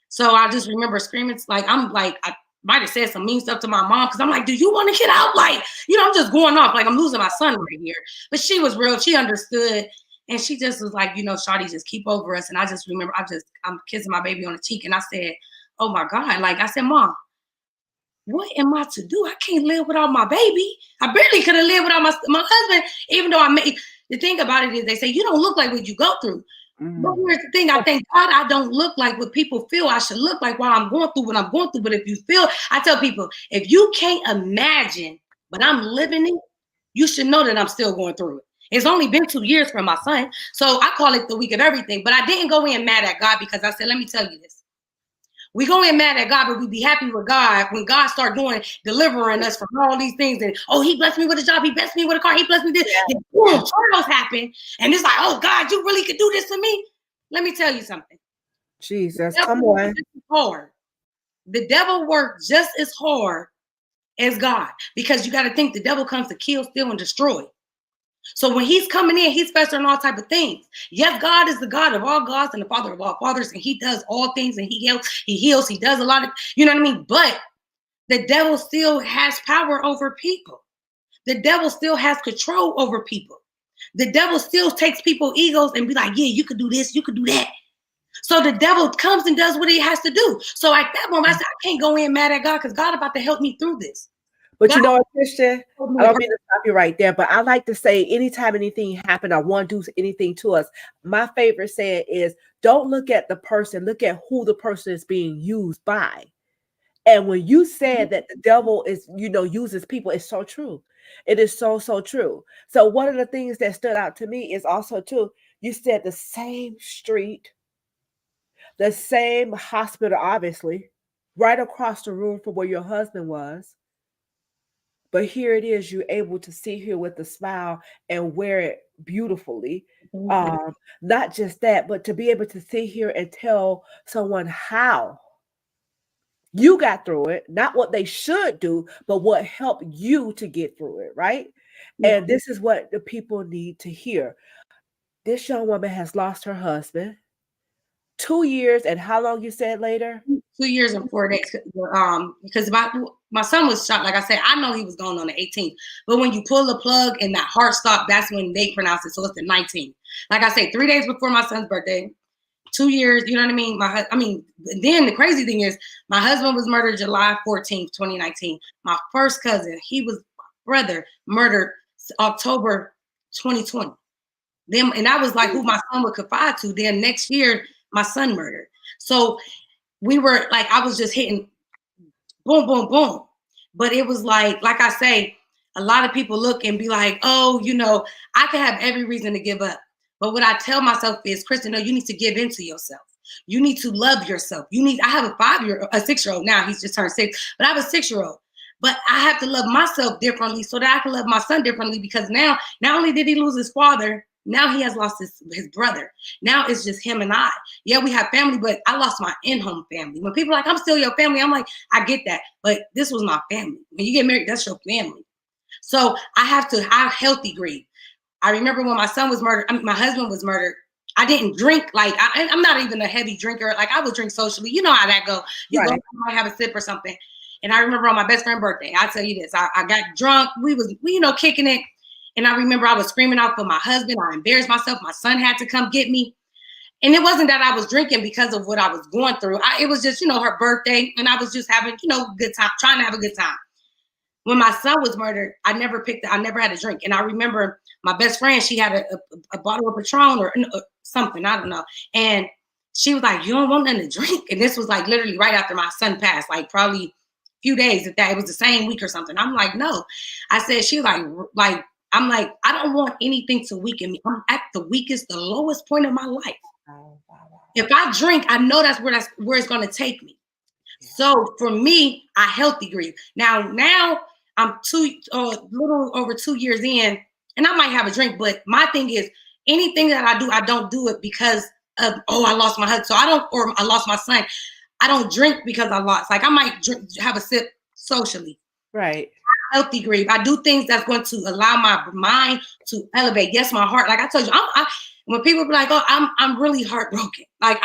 So I just remember screaming, like, I'm like, I might have said some mean stuff to my mom because I'm like, do you want to get out? Like, I'm just going off, like I'm losing my son right here. But she was real. She understood. And she just was like, Shawty, just keep over us. And I just remember, I'm kissing my baby on the cheek. And I said, oh my God. Like I said, Mom, what am I to do? I can't live without my baby. I barely could have lived without my husband, even though the thing about it is they say, you don't look like what you go through. But here's the thing, I thank God I don't look like what people feel I should look like while I'm going through what I'm going through. But if you feel, I tell people, if you can't imagine, but I'm living it, you should know that I'm still going through it. It's only been 2 years for my son. So I call it the week of everything. But I didn't go in mad at God because I said, let me tell you this. We go in mad at God, but we be happy with God when God start delivering us from all these things. And, oh, he blessed me with a job. He blessed me with a car. He blessed me with this. Yeah. And boom, trials happen. And it's like, oh, God, you really could do this to me? Let me tell you something. Jesus, come on. Hard. The devil works just as hard as God because you got to think the devil comes to kill, steal, and destroy. So when he's coming in, he's festering all type of things. Yes, God is the God of all gods and the Father of all fathers, and he does all things, and he heals, he does a lot of, you know what I mean? But the devil still has power over people. The devil still has control over people. The devil still takes people's egos and be like, yeah, you could do this, you could do that. So the devil comes and does what he has to do. So at that moment, I said, I can't go in mad at God because God about to help me through this. But you know what, Kristin? I don't mean to stop you right there, but I like to say anytime anything happens, I want to do anything to us. My favorite saying is, don't look at the person, look at who the person is being used by. And when you said that the devil is, uses people, it's so true. It is so, so true. So one of the things that stood out to me is also too, you said the same street, the same hospital, obviously, right across the room from where your husband was. But here it is, you're able to sit here with a smile and wear it beautifully. Not just that, but to be able to sit here and tell someone how you got through it, not what they should do, but what helped you to get through it, right? And this is what the people need to hear. This young woman has lost her husband. 2 years, and how long you said later? 2 years and 4 days. Because my son was shot. Like I said, I know he was going on the 18th. But when you pull the plug and that heart stop, that's when they pronounce it. So it's the 19th. Like I say, 3 days before my son's birthday, 2 years. You know what I mean? Then the crazy thing is, my husband was murdered July 14th, 2019. My first cousin, my brother, murdered October 2020. Then, and that was like who my son would confide to. Then next year, my son murdered. So we were like, I was just hitting boom, boom, boom. But it was like I say, a lot of people look and be like, oh, I could have every reason to give up. But what I tell myself is, Kristin, no, you need to give into yourself. You need to love yourself. I have a 6-year-old now, he's just turned 6, but I have a 6-year-old. But I have to love myself differently so that I can love my son differently, because now, not only did he lose his father, Now he has lost his brother. Now it's just him and I. Yeah, we have family, but I lost my in-home family. When people are like, I'm still your family, I'm like, I get that, but this was my family. When you get married, that's your family. So I have to have healthy grief. I remember when my son was murdered, my husband was murdered. I didn't drink. Like, I'm not even a heavy drinker. Like, I would drink socially. You know how that go. You go, you might have a sip or something. And I remember on my best friend's birthday, I'll tell you this, I got drunk. We kicking it. And I remember I was screaming out for my husband. I embarrassed myself. My son had to come get me. And it wasn't that I was drinking because of what I was going through. It was just, her birthday. And I was just having, good time, trying to have a good time. When my son was murdered, I never had a drink. And I remember my best friend, she had a bottle of Patron or something, I don't know. And she was like, you don't want nothing to drink? And this was like literally right after my son passed, like probably a few days if that, it was the same week or something. I'm like, no. I said, she like, I'm like, I don't want anything to weaken me. I'm at the weakest, the lowest point of my life. If I drink, I know that's where it's going to take me. So for me, I healthy grieve. Now I'm little over 2 years in, and I might have a drink, but my thing is anything that I do, I don't do it because of, I lost my husband. So or I lost my son. I don't drink because I lost. Like I might have a sip socially. Right. Healthy grieve. I do things that's going to allow my mind to elevate. Yes, my heart. Like I told you, when people be like, I'm really heartbroken. Like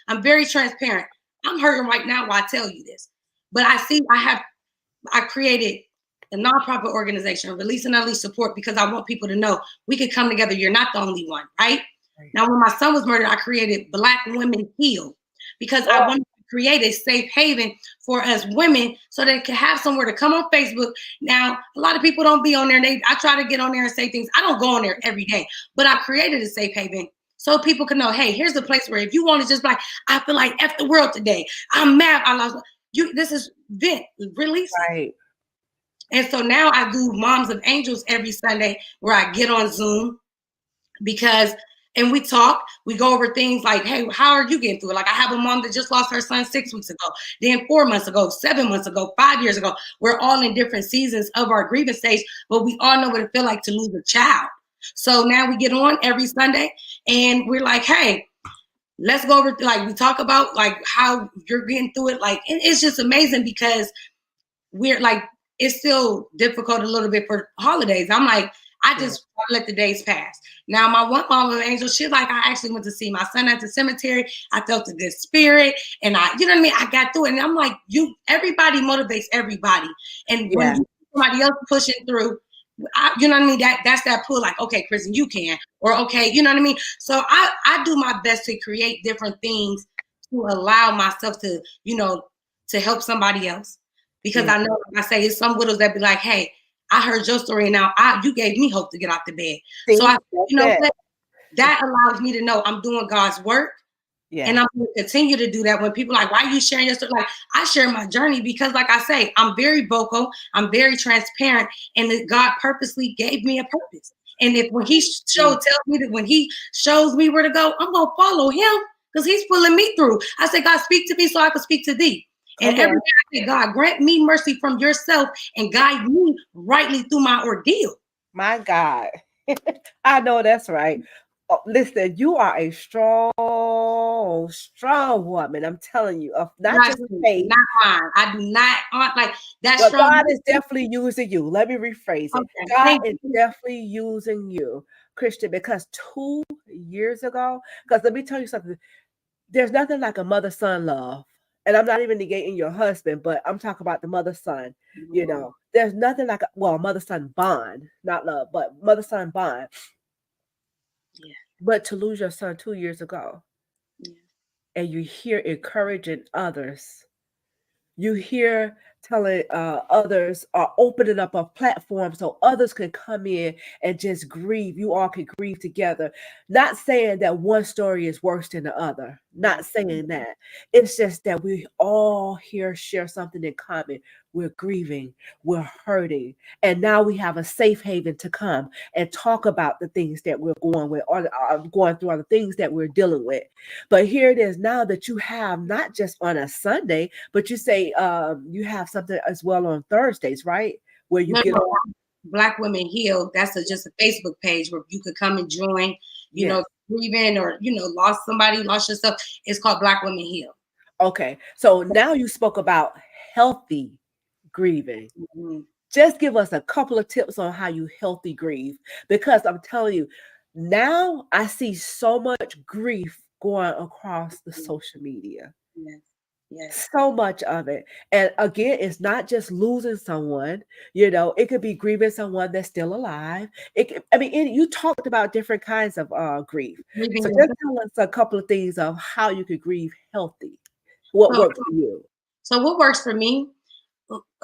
I'm very transparent. I'm hurting right now while I tell you this. But I created a nonprofit organization, Release and Unleash Support, because I want people to know we can come together. You're not the only one, right? Now, when my son was murdered, I created Black Women Heal because I wanted to create a safe haven for us women so they can have somewhere to come on Facebook. Now, a lot of people don't be on there. I try to get on there and say things. I don't go on there every day, but I created a safe haven so people can know, hey, here's a place where if you want to just like, I feel like F the world today. I'm mad. I lost you. This is vent, release. Right. And so now I do Moms of Angels every Sunday where I get on Zoom and we talk, we go over things like, hey, how are you getting through it? Like I have a mom that just lost her son 6 weeks ago, then 4 months ago, 7 months ago, 5 years ago. We're all in different seasons of our grievance stage, but we all know what it feels like to lose a child. So now we get on every Sunday and we're like, hey, let's go over, like we talk about like how you're getting through it. Like, it's just amazing because we're like, it's still difficult a little bit for holidays. I'm like, I just let the days pass. Now, my one mom of Angel, she's like, I actually went to see my son at the cemetery. I felt a good spirit. And you know what I mean? I got through it. And I'm like, everybody motivates everybody. And when somebody else pushing through, you know what I mean? That's that pull, like, okay, Kristin, you can. Or, okay, you know what I mean? So I do my best to create different things to allow myself to, to help somebody else. Because I know, like I say, it's some widows that be like, hey, I heard your story and now you gave me hope to get out the bed. See, so that allows me to know I'm doing God's work. Yeah. And I'm going to continue to do that when people are like, why are you sharing your story? Like, I share my journey because, like I say, I'm very vocal, I'm very transparent, and that God purposely gave me a purpose. And when he tells me that when he shows me where to go, I'm going to follow him because he's pulling me through. I say, God, speak to me so I can speak to thee. And every day I say, God, grant me mercy from yourself and guide me rightly through my ordeal. My God. I know that's right. Oh, listen, you are a strong woman. I'm telling you, not just faith. Not mine. I do not like that. But God is definitely using you. Let me rephrase it. Okay. God is definitely using you, Kristin, because 2 years ago, because let me tell you something, there's nothing like a mother-son love. And I'm not even negating your husband, but I'm talking about the mother-son. Mm-hmm. There's nothing like a mother-son bond, not love, but mother-son bond. Yeah. But to lose your son 2 years ago, and you hear encouraging others, you hear telling others, opening up a platform so others can come in and just grieve. You all can grieve together. Not saying that one story is worse than the other. Not saying that. It's just that we all here share something in common. We're grieving, we're hurting, and now we have a safe haven to come and talk about the things that we're going with, or going through, or the things that we're dealing with. But here it is now that you have not just on a Sunday, but you say you have something as well on Thursdays, right? Where you get on. Black Women Heal. That's just a Facebook page where you could come and join, you know, grieving or, you know, lost somebody, lost yourself. It's called Black Women Heal. Okay. So now you spoke about healthy grieving. Mm-hmm. Just give us a couple of tips on how you healthy grieve, because I'm telling you, now I see so much grief going across the social media. Yes. Yes. So much of it. And again, it's not just losing someone, you know, it could be grieving someone that's still alive. You talked about different kinds of grief. So just tell us a couple of things of how you could grieve healthy. What works for you? So what works for me?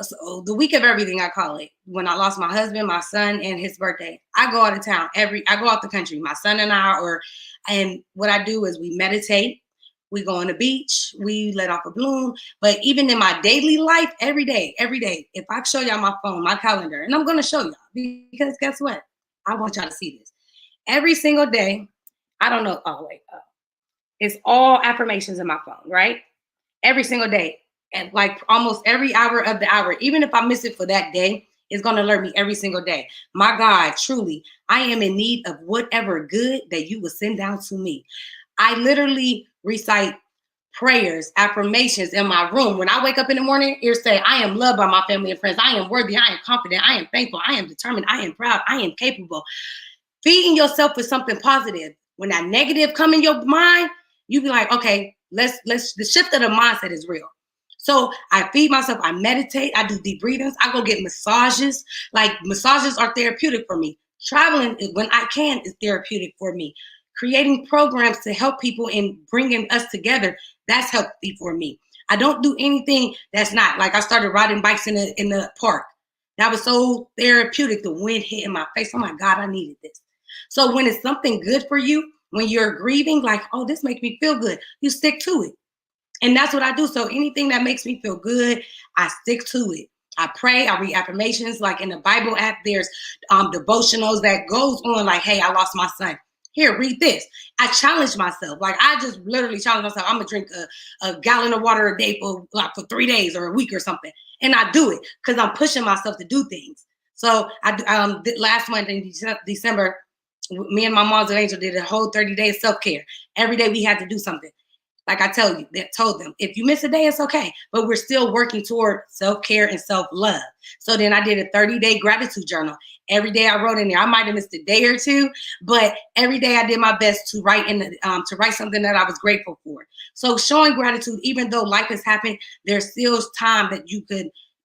So the week of everything, I call it. When I lost my husband, my son, and his birthday, I go out of town. I go out the country. My son and I, and what I do is we meditate. We go on the beach. We let off a bloom. But even in my daily life, every day, if I show y'all my phone, my calendar, and I'm going to show y'all, because guess what? I want y'all to see this. Every single day, I don't know. Oh, wait. It's all affirmations in my phone, right? Every single day. And like almost every hour of the hour, even if I miss it for that day, it's going to alert me every single day. My God, truly, I am in need of whatever good that you will send down to me. I literally recite prayers, affirmations in my room. When I wake up in the morning, it say, I am loved by my family and friends. I am worthy. I am confident. I am thankful. I am determined. I am proud. I am capable. Feeding yourself with something positive. When that negative come in your mind, you be like, okay, the shift of the mindset is real. So I feed myself, I meditate, I do deep breathings, I go get massages. Like massages are therapeutic for me. Traveling when I can is therapeutic for me. Creating programs to help people and bringing us together, that's healthy for me. I don't do anything that's not. Like I started riding bikes in the park. That was so therapeutic. The wind hitting my face. Oh my God, I needed this. So when it's something good for you, when you're grieving, like, oh, this makes me feel good, you stick to it. And that's what I do. So anything that makes me feel good, I stick to it. I pray, I read affirmations. Like in the Bible app, there's devotionals that goes on like, hey, I lost my son. Here, read this. I challenge myself. Like I just literally challenge myself. I'm gonna drink a gallon of water a day for 3 days or a week or something. And I do it because I'm pushing myself to do things. So I last month in December, me and my mom's angel did a whole 30 days self-care. Every day we had to do something. Like I told them, if you miss a day, it's okay. But we're still working toward self-care and self-love. So then I did a 30-day gratitude journal. Every day I wrote in there. I might have missed a day or two, but every day I did my best to write to write something that I was grateful for. So showing gratitude, even though life has happened, there's still time that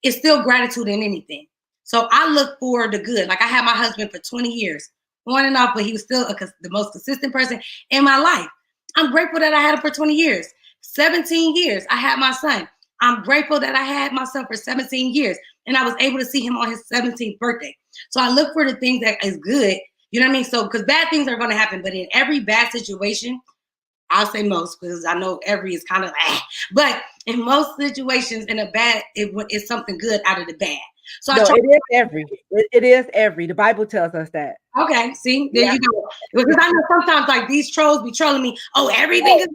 it's still gratitude in anything. So I look for the good. Like I had my husband for 20 years, on and off, but he was still the most consistent person in my life. I'm grateful that I had him for 20 years. 17 years, I had my son. I'm grateful that I had my son for 17 years. And I was able to see him on his 17th birthday. So I look for the things that is good. You know what I mean? So, because bad things are going to happen. But in every bad situation, I'll say most, because I know every is kind of but in most situations, in a bad, it's something good out of the bad. So it is every. It is every. The Bible tells us that. Okay, see, there you go. Because I know sometimes like these trolls be trolling me. Oh, everything is.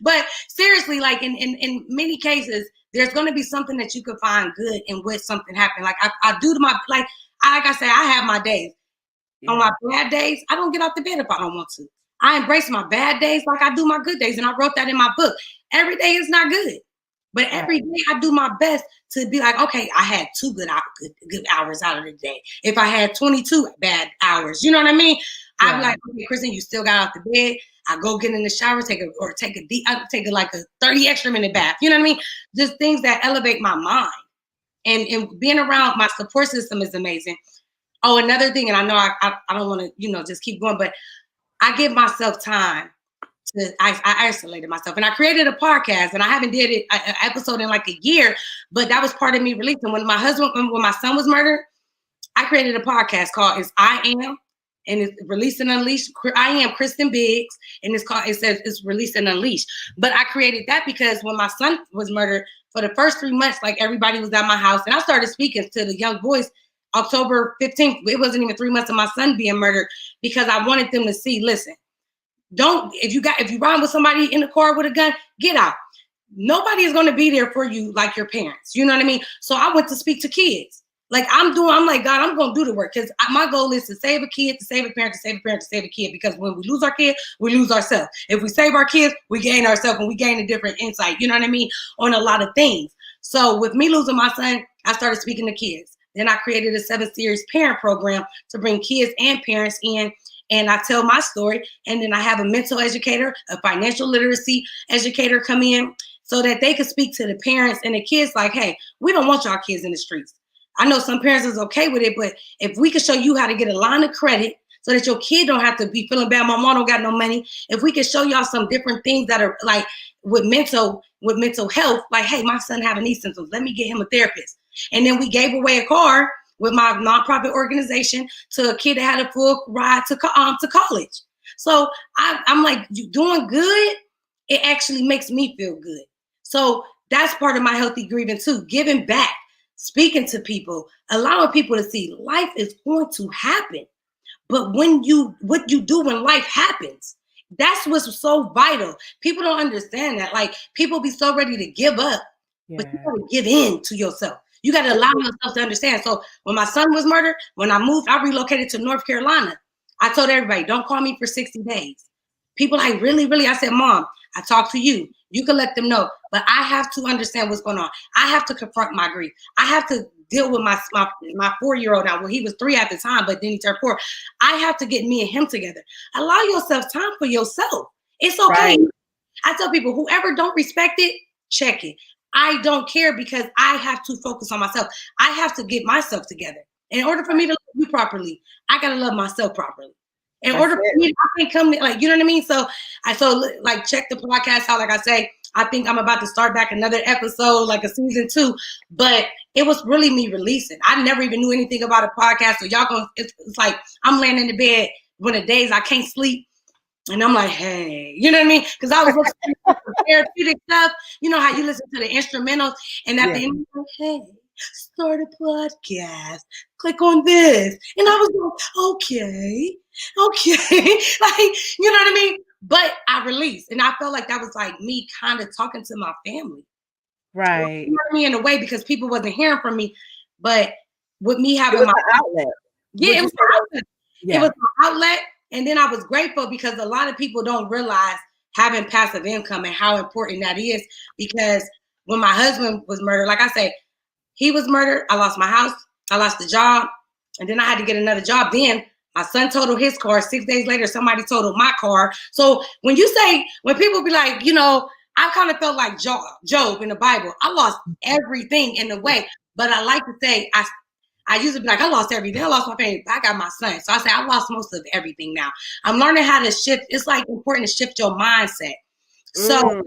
But seriously, like in many cases, there's going to be something that you could find good in what something happened. Like I do to my like I say, I have my days. Yeah. On my bad days, I don't get out the bed if I don't want to. I embrace my bad days like I do my good days, and I wrote that in my book. Every day is not good. But every day I do my best to be like, okay, I had 2 good hours out of the day. If I had 22 bad hours, you know what I mean? Yeah. I'm like, okay, Kristin, you still got out the bed. I go get in the shower, take a 30 extra minute bath. You know what I mean? Just things that elevate my mind. And being around my support system is amazing. Oh, another thing, and I know I don't want to, just keep going, but I give myself time. I isolated myself, and I created a podcast, and I haven't did it an episode in like a year, but that was part of me releasing. When my son was murdered, I created a podcast called "It's I Am," and it's Release and Unleash. I am Kristin Biggs, and it says it's Release and Unleash. But I created that because when my son was murdered, for the first 3 months, like everybody was at my house, and I started speaking to the young boys. October 15th, it wasn't even 3 months of my son being murdered, because I wanted them to see, listen. If you ride with somebody in the car with a gun, get out. Nobody is going to be there for you like your parents. You know what I mean? So I went to speak to kids. Like I'm like, God, I'm going to do the work, because my goal is to save a kid, to save a parent, to save a parent, to save a kid. Because when we lose our kid, we lose ourselves. If we save our kids, we gain ourselves, and we gain a different insight, you know what I mean, on a lot of things. So with me losing my son, I started speaking to kids. Then I created a 7-series parent program to bring kids and parents in. And I tell my story. And then I have a mental educator, a financial literacy educator come in so that they can speak to the parents and the kids like, hey, we don't want y'all kids in the streets. I know some parents is okay with it, but if we can show you how to get a line of credit so that your kid don't have to be feeling bad, my mom don't got no money. If we can show y'all some different things that are like with mental health, like, hey, my son having these symptoms, let me get him a therapist. And then we gave away a car with my nonprofit organization to a kid that had a full ride to college. So I'm like, you doing good. It actually makes me feel good. So that's part of my healthy grieving too, giving back, speaking to people, allowing people to see life is going to happen. But what you do when life happens, that's what's so vital. People don't understand that. Like, people be so ready to give up, but you gotta give in to yourself. You got to allow yourself to understand. So when my son was murdered, when I moved, I relocated to North Carolina. I told everybody, don't call me for 60 days. People like, really, really? I said, Mom, I talked to you. You can let them know, but I have to understand what's going on. I have to confront my grief. I have to deal with my 4-year-old now. Well, he was 3 at the time, but then he turned 4. I have to get me and him together. Allow yourself time for yourself. It's okay. Right. I tell people, whoever don't respect it, check it. I don't care, because I have to focus on myself. I have to get myself together. In order for me to love you properly, I got to love myself properly. In order for me, I can't come, like, you know what I mean? So check the podcast out. Like I say, I think I'm about to start back another episode, like a season 2, but it was really me releasing. I never even knew anything about a podcast. So it's like I'm laying in the bed when the days I can't sleep. And I'm like, hey, you know what I mean? Because I was listening to therapeutic stuff. You know how you listen to the instrumentals, and at the end, like, hey, start a podcast. Click on this. And I was like, okay. Like, you know what I mean? But I released, and I felt like that was like me kind of talking to my family. Right. You know what I mean? In a way, because people wasn't hearing from me. But with me having my outlet. Yeah, it was an outlet. Yeah. It was an outlet. And then I was grateful, because a lot of people don't realize having passive income and how important that is. Because when my husband was murdered, like I say, he was murdered. I lost my house. I lost the job. And then I had to get another job. Then my son totaled his car. 6 days later, somebody totaled my car. So when people be like, you know, I kind of felt like Job in the Bible. I lost everything in the way. But I like to say, I used to be like, I lost everything. I lost my family. I got my son. So I say, I lost most of everything now. I'm learning how to shift. It's like important to shift your mindset. So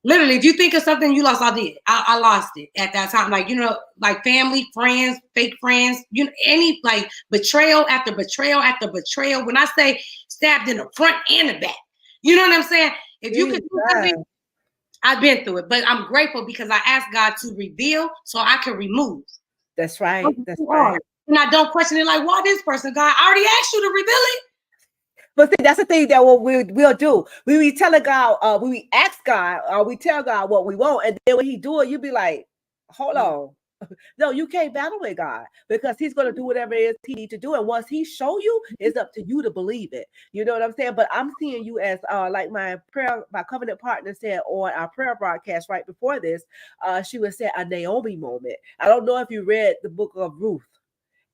literally, if you think of something you lost, I did. I lost it at that time. Like, you know, like family, friends, fake friends, you know, any like betrayal after betrayal after betrayal. When I say stabbed in the front and the back, you know what I'm saying? If you could do something, I've been through it. But I'm grateful, because I asked God to reveal so I can remove. That's right. That's right. And I don't question it like, why this person? God, I already asked you to reveal it. But see, that's the thing that we'll do. We tell God, we ask God, we tell God what we want, and then when He do it, you be like, hold on. No, you can't battle with God, because He's going to do whatever it is He needs to do. And once He show you, it's up to you to believe it. You know what I'm saying? But I'm seeing you as like my covenant partner said on our prayer broadcast right before this, she was saying a Naomi moment. I don't know if you read the book of Ruth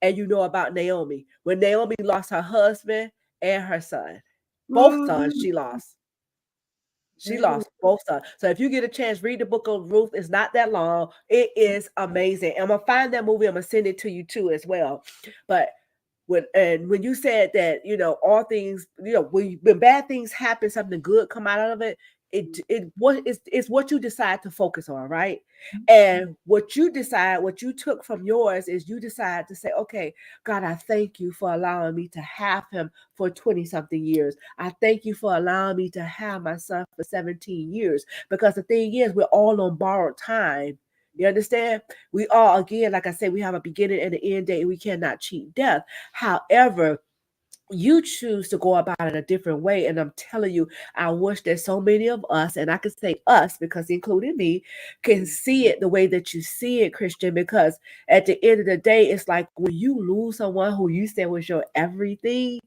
and you know about Naomi. When Naomi lost her husband and her son, both sons she lost. She lost both sons. So if you get a chance, read the book of Ruth. It's not that long. It is amazing. I'm gonna find that movie. I'm gonna send it to you too as well. But when you said that, you know, all things, you know, when bad things happen, something good come out of it. It's what you decide to focus on, right? And what you took from yours is you decide to say, okay, God, I thank you for allowing me to have him for 20 something years. I thank you for allowing me to have my son for 17 years. Because the thing is, we're all on borrowed time. You understand? We all, again, like I said, we have a beginning and an end date, and we cannot cheat death. However, you choose to go about it a different way. And I'm telling you, I wish that so many of us, and I can say us because including me, can see it the way that you see it, Christian, because at the end of the day, it's like when you lose someone who you said was your everything,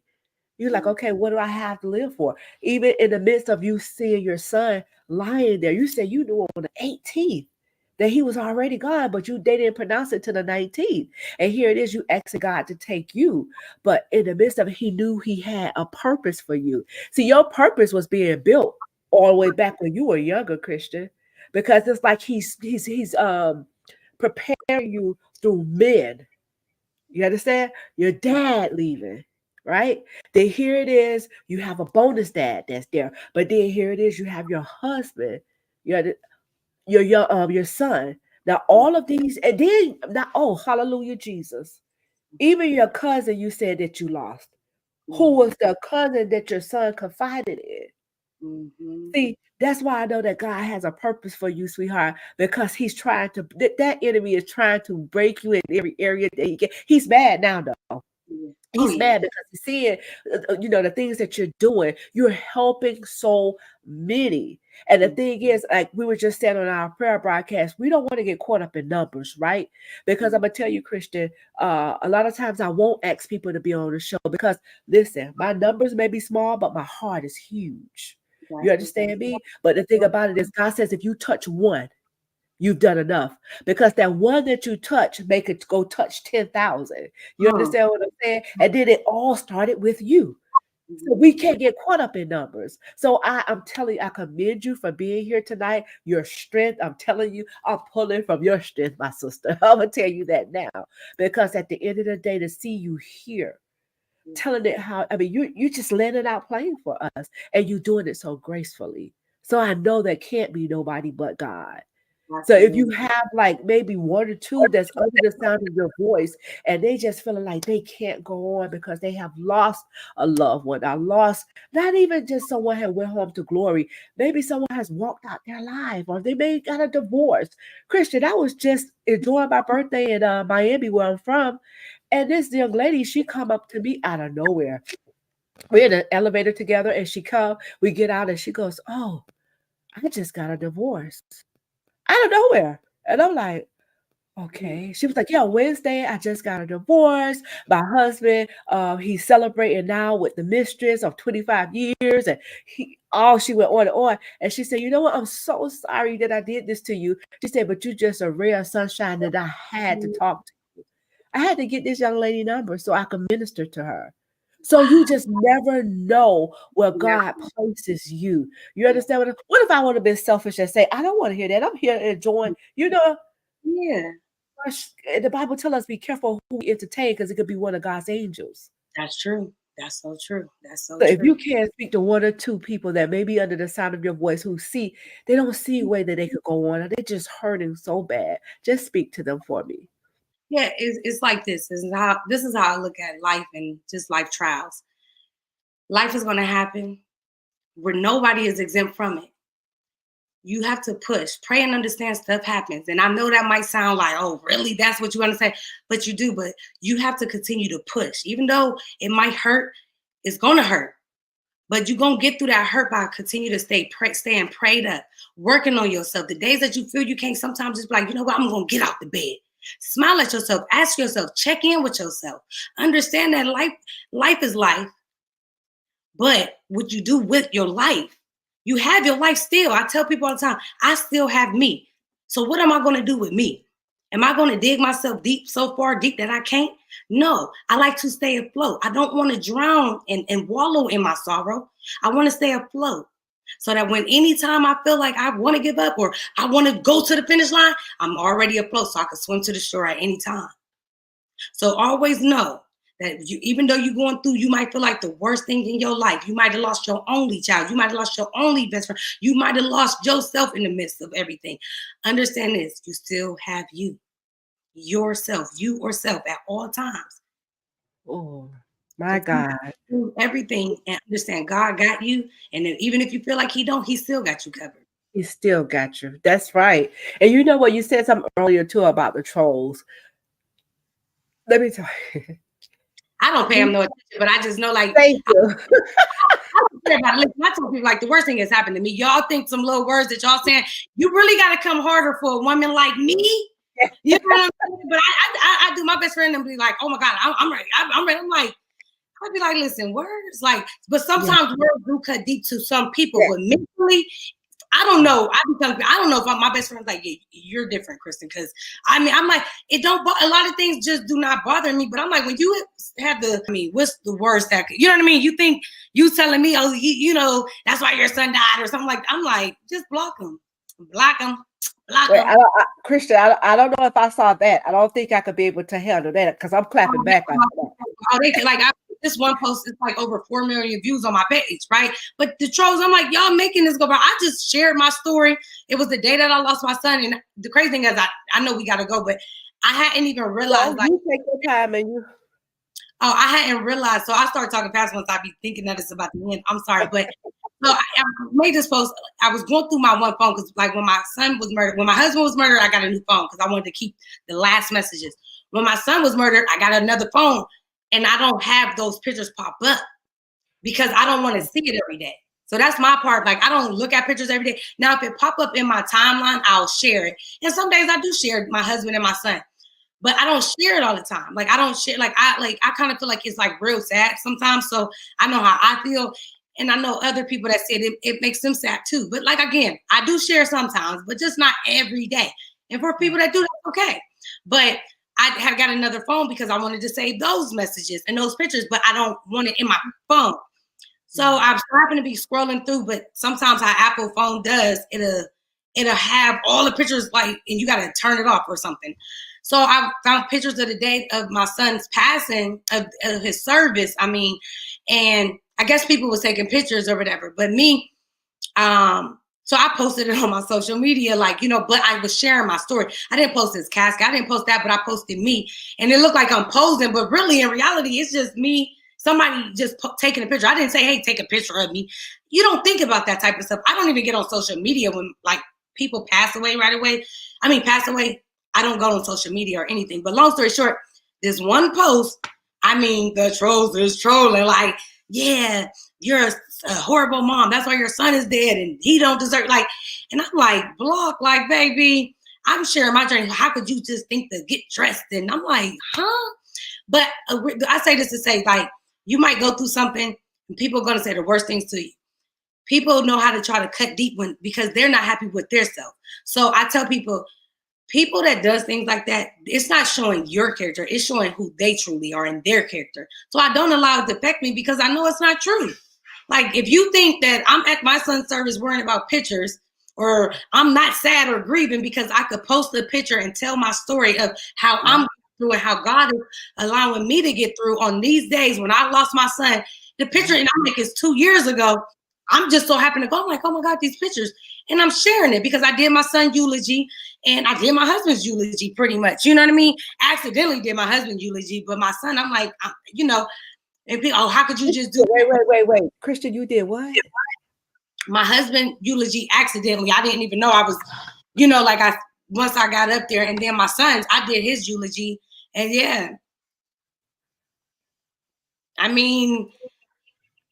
you're like, okay, what do I have to live for? Even in the midst of you seeing your son lying there, you said you knew on the 18th that he was already gone, but they didn't pronounce it to the 19th. And here it is, you asking God to take you. But in the midst of it, he knew he had a purpose for you. See, your purpose was being built all the way back when you were younger, Christian, because it's like he's preparing you through men. You understand? Your dad leaving, right? Then here it is, you have a bonus dad that's there. But then here it is, you have your husband, your son. Now all of these, and then now, oh, hallelujah, Jesus. Even your cousin you said that you lost, who was the cousin that your son confided in. See, that's why I know that God has a purpose for you, sweetheart, because he's trying to, that enemy is trying to break you in every area that he can. He's mad now, though. He's mad because he's seeing, the things that you're doing. You're helping so many. And the thing is, like we were just saying on our prayer broadcast, we don't want to get caught up in numbers, right? Because I'm going to tell you, Christian, a lot of times I won't ask people to be on the show because, listen, my numbers may be small, but my heart is huge. You understand me? But the thing about it is God says if you touch one, you've done enough, because that one that you touch make it go touch 10,000. You understand what I'm saying? And then it all started with you. So we can't get caught up in numbers. So I'm telling you, I commend you for being here tonight. Your strength, I'm telling you, I'm pulling from your strength, my sister. I'm going to tell you that now, because at the end of the day, to see you here, telling it how, I mean, you just letting it out playing for us, and you doing it so gracefully. So I know that can't be nobody but God. So if you have like maybe one or two that's under the sound of your voice and they just feeling like they can't go on because they have lost a loved one, I lost not even just someone had went home to glory, maybe someone has walked out their life, or they may got a divorce. Christian, I was just enjoying my birthday in Miami, where I'm from, and this young lady, she come up to me out of nowhere. We're in an elevator together, and we get out, and she goes, "Oh, I just got a divorce." Out of nowhere. And I'm like, okay. She was like, yeah, Wednesday, I just got a divorce. My husband, he's celebrating now with the mistress of 25 years. And she went on and on. And she said, you know what? I'm so sorry that I did this to you. She said, but you're just a ray of sunshine that I had to talk to you. I had to get this young lady number so I could minister to her. So you just never know where God places you. You understand what if I would have been selfish and say, I don't want to hear that. I'm here enjoying, Yeah. The Bible tells us be careful who we entertain, because it could be one of God's angels. That's true. That's so true. That's so So true. if you can't speak to one or two people that may be under the sound of your voice who they don't see a way that they could go on, or they're just hurting so bad, just speak to them for me. Yeah, it's like this. This is how I look at life and just life trials. Life is going to happen where nobody is exempt from it. You have to push, pray, and understand stuff happens. And I know that might sound like, oh, really? That's what you understand? But you do. But you have to continue to push. Even though it might hurt, it's going to hurt. But you're going to get through that hurt by continue to staying prayed up, working on yourself. The days that you feel you can't, sometimes just be like, you know what? I'm going to get out the bed. Smile at yourself. Ask yourself. Check in with yourself. Understand that life is life. But what you do with your life, you have your life still. I tell people all the time, I still have me. So what am I going to do with me? Am I going to dig myself so far deep that I can't? No, I like to stay afloat. I don't want to drown and wallow in my sorrow. I want to stay afloat, so that when anytime I feel like I want to give up or I want to go to the finish line, I'm already afloat, so I can swim to the shore at any time. So always know that even though you're going through, you might feel like the worst thing in your life. You might have lost your only child. You might have lost your only best friend. You might have lost yourself in the midst of everything. Understand this, you still have yourself at all times. Oh, my God. Everything, and understand God got you. And even if you feel like he don't, he still got you covered. He still got you. That's right. And you know what? You said something earlier too about the trolls. Let me tell you. I don't pay him no attention, but I just know, like, Thank you. Listen, I tell people, like, the worst thing has happened to me. Y'all think some little words that y'all saying, you really got to come harder for a woman like me. You know what I'm saying? But I do. My best friend and be like, oh my God, I'm ready. I'm ready. I'm like, I'd be like, listen, words, like, but sometimes words do cut deep to some people, but mentally, I don't know. I don't know if my best friend's like, yeah, you're different, Kristin. Because I mean, I'm like, it don't. A lot of things just do not bother me. But I'm like, when you have what's the worst that you know what I mean? You think you telling me, oh, you know, that's why your son died or something like. I'm like, just block him, block him. Wait, Kristin, I don't know if I saw that. I don't think I could be able to handle that because I'm clapping back like that. Oh, they like this one post is like over 4 million views on my page, right? But the trolls, I'm like, y'all making this go by. I just shared my story. It was the day that I lost my son, and the crazy thing is, I know we gotta go, but I hadn't even realized. Well, you take your time and you. Oh, I hadn't realized. So I started talking fast once I be thinking that it's about the end. I'm sorry, but so I made this post. I was going through my one phone because, like, when my son was murdered, when my husband was murdered, I got a new phone because I wanted to keep the last messages. When my son was murdered, I got another phone, and I don't have those pictures pop up because I don't want to see it every day. So that's my part. Like, I don't look at pictures every day. Now, if it pop up in my timeline, I'll share it. And some days I do share my husband and my son, but I don't share it all the time. Like, I don't share. I kind of feel like it's like real sad sometimes. So I know how I feel. And I know other people that said it makes them sad too. But like, again, I do share sometimes, but just not every day. And for people that do, that's okay. But I have got another phone because I wanted to save those messages and those pictures, but I don't want it in my phone. So I happen to be scrolling through, but sometimes how Apple phone does, it'll have all the pictures, like, and you got to turn it off or something. So I found pictures of the day of my son's passing, of his service. I mean, and I guess people was taking pictures or whatever, but me, so I posted it on my social media, like, you know, but I was sharing my story. I didn't post his casket. I didn't post that, but I posted me. And it looked like I'm posing, but really in reality, it's just me, somebody just taking a picture. I didn't say, hey, take a picture of me. You don't think about that type of stuff. I don't even get on social media when, like, people pass away right away. Pass away. I don't go on social media or anything. But long story short, this one post, the trolls is trolling, like, yeah, you're a horrible mom. That's why your son is dead and he don't deserve, like, and I'm like, block, like, baby, I'm sharing my journey. How could you just think to get dressed? And I'm like, huh? But I say this to say, like, you might go through something and people are going to say the worst things to you. People know how to try to cut deep because they're not happy with their self. So I tell people that does things like that, it's not showing your character. It's showing who they truly are in their character. So I don't allow it to affect me because I know it's not true. Like, if you think that I'm at my son's service worrying about pictures, or I'm not sad or grieving because I could post a picture and tell my story of how I'm through and how God is allowing me to get through on these days when I lost my son. The picture, and I'm like, it's 2 years ago. I'm just so happy to go. I'm like, oh my God, these pictures. And I'm sharing it because I did my son's eulogy and I did my husband's eulogy pretty much. You know what I mean? I accidentally did my husband's eulogy, but my son, I'm like, you know, and people, oh, how could you just do Wait. Kristin, you did what? My husband eulogy accidentally. I didn't even know I was, you know, like once I got up there, and then my son's, I did his eulogy. And yeah,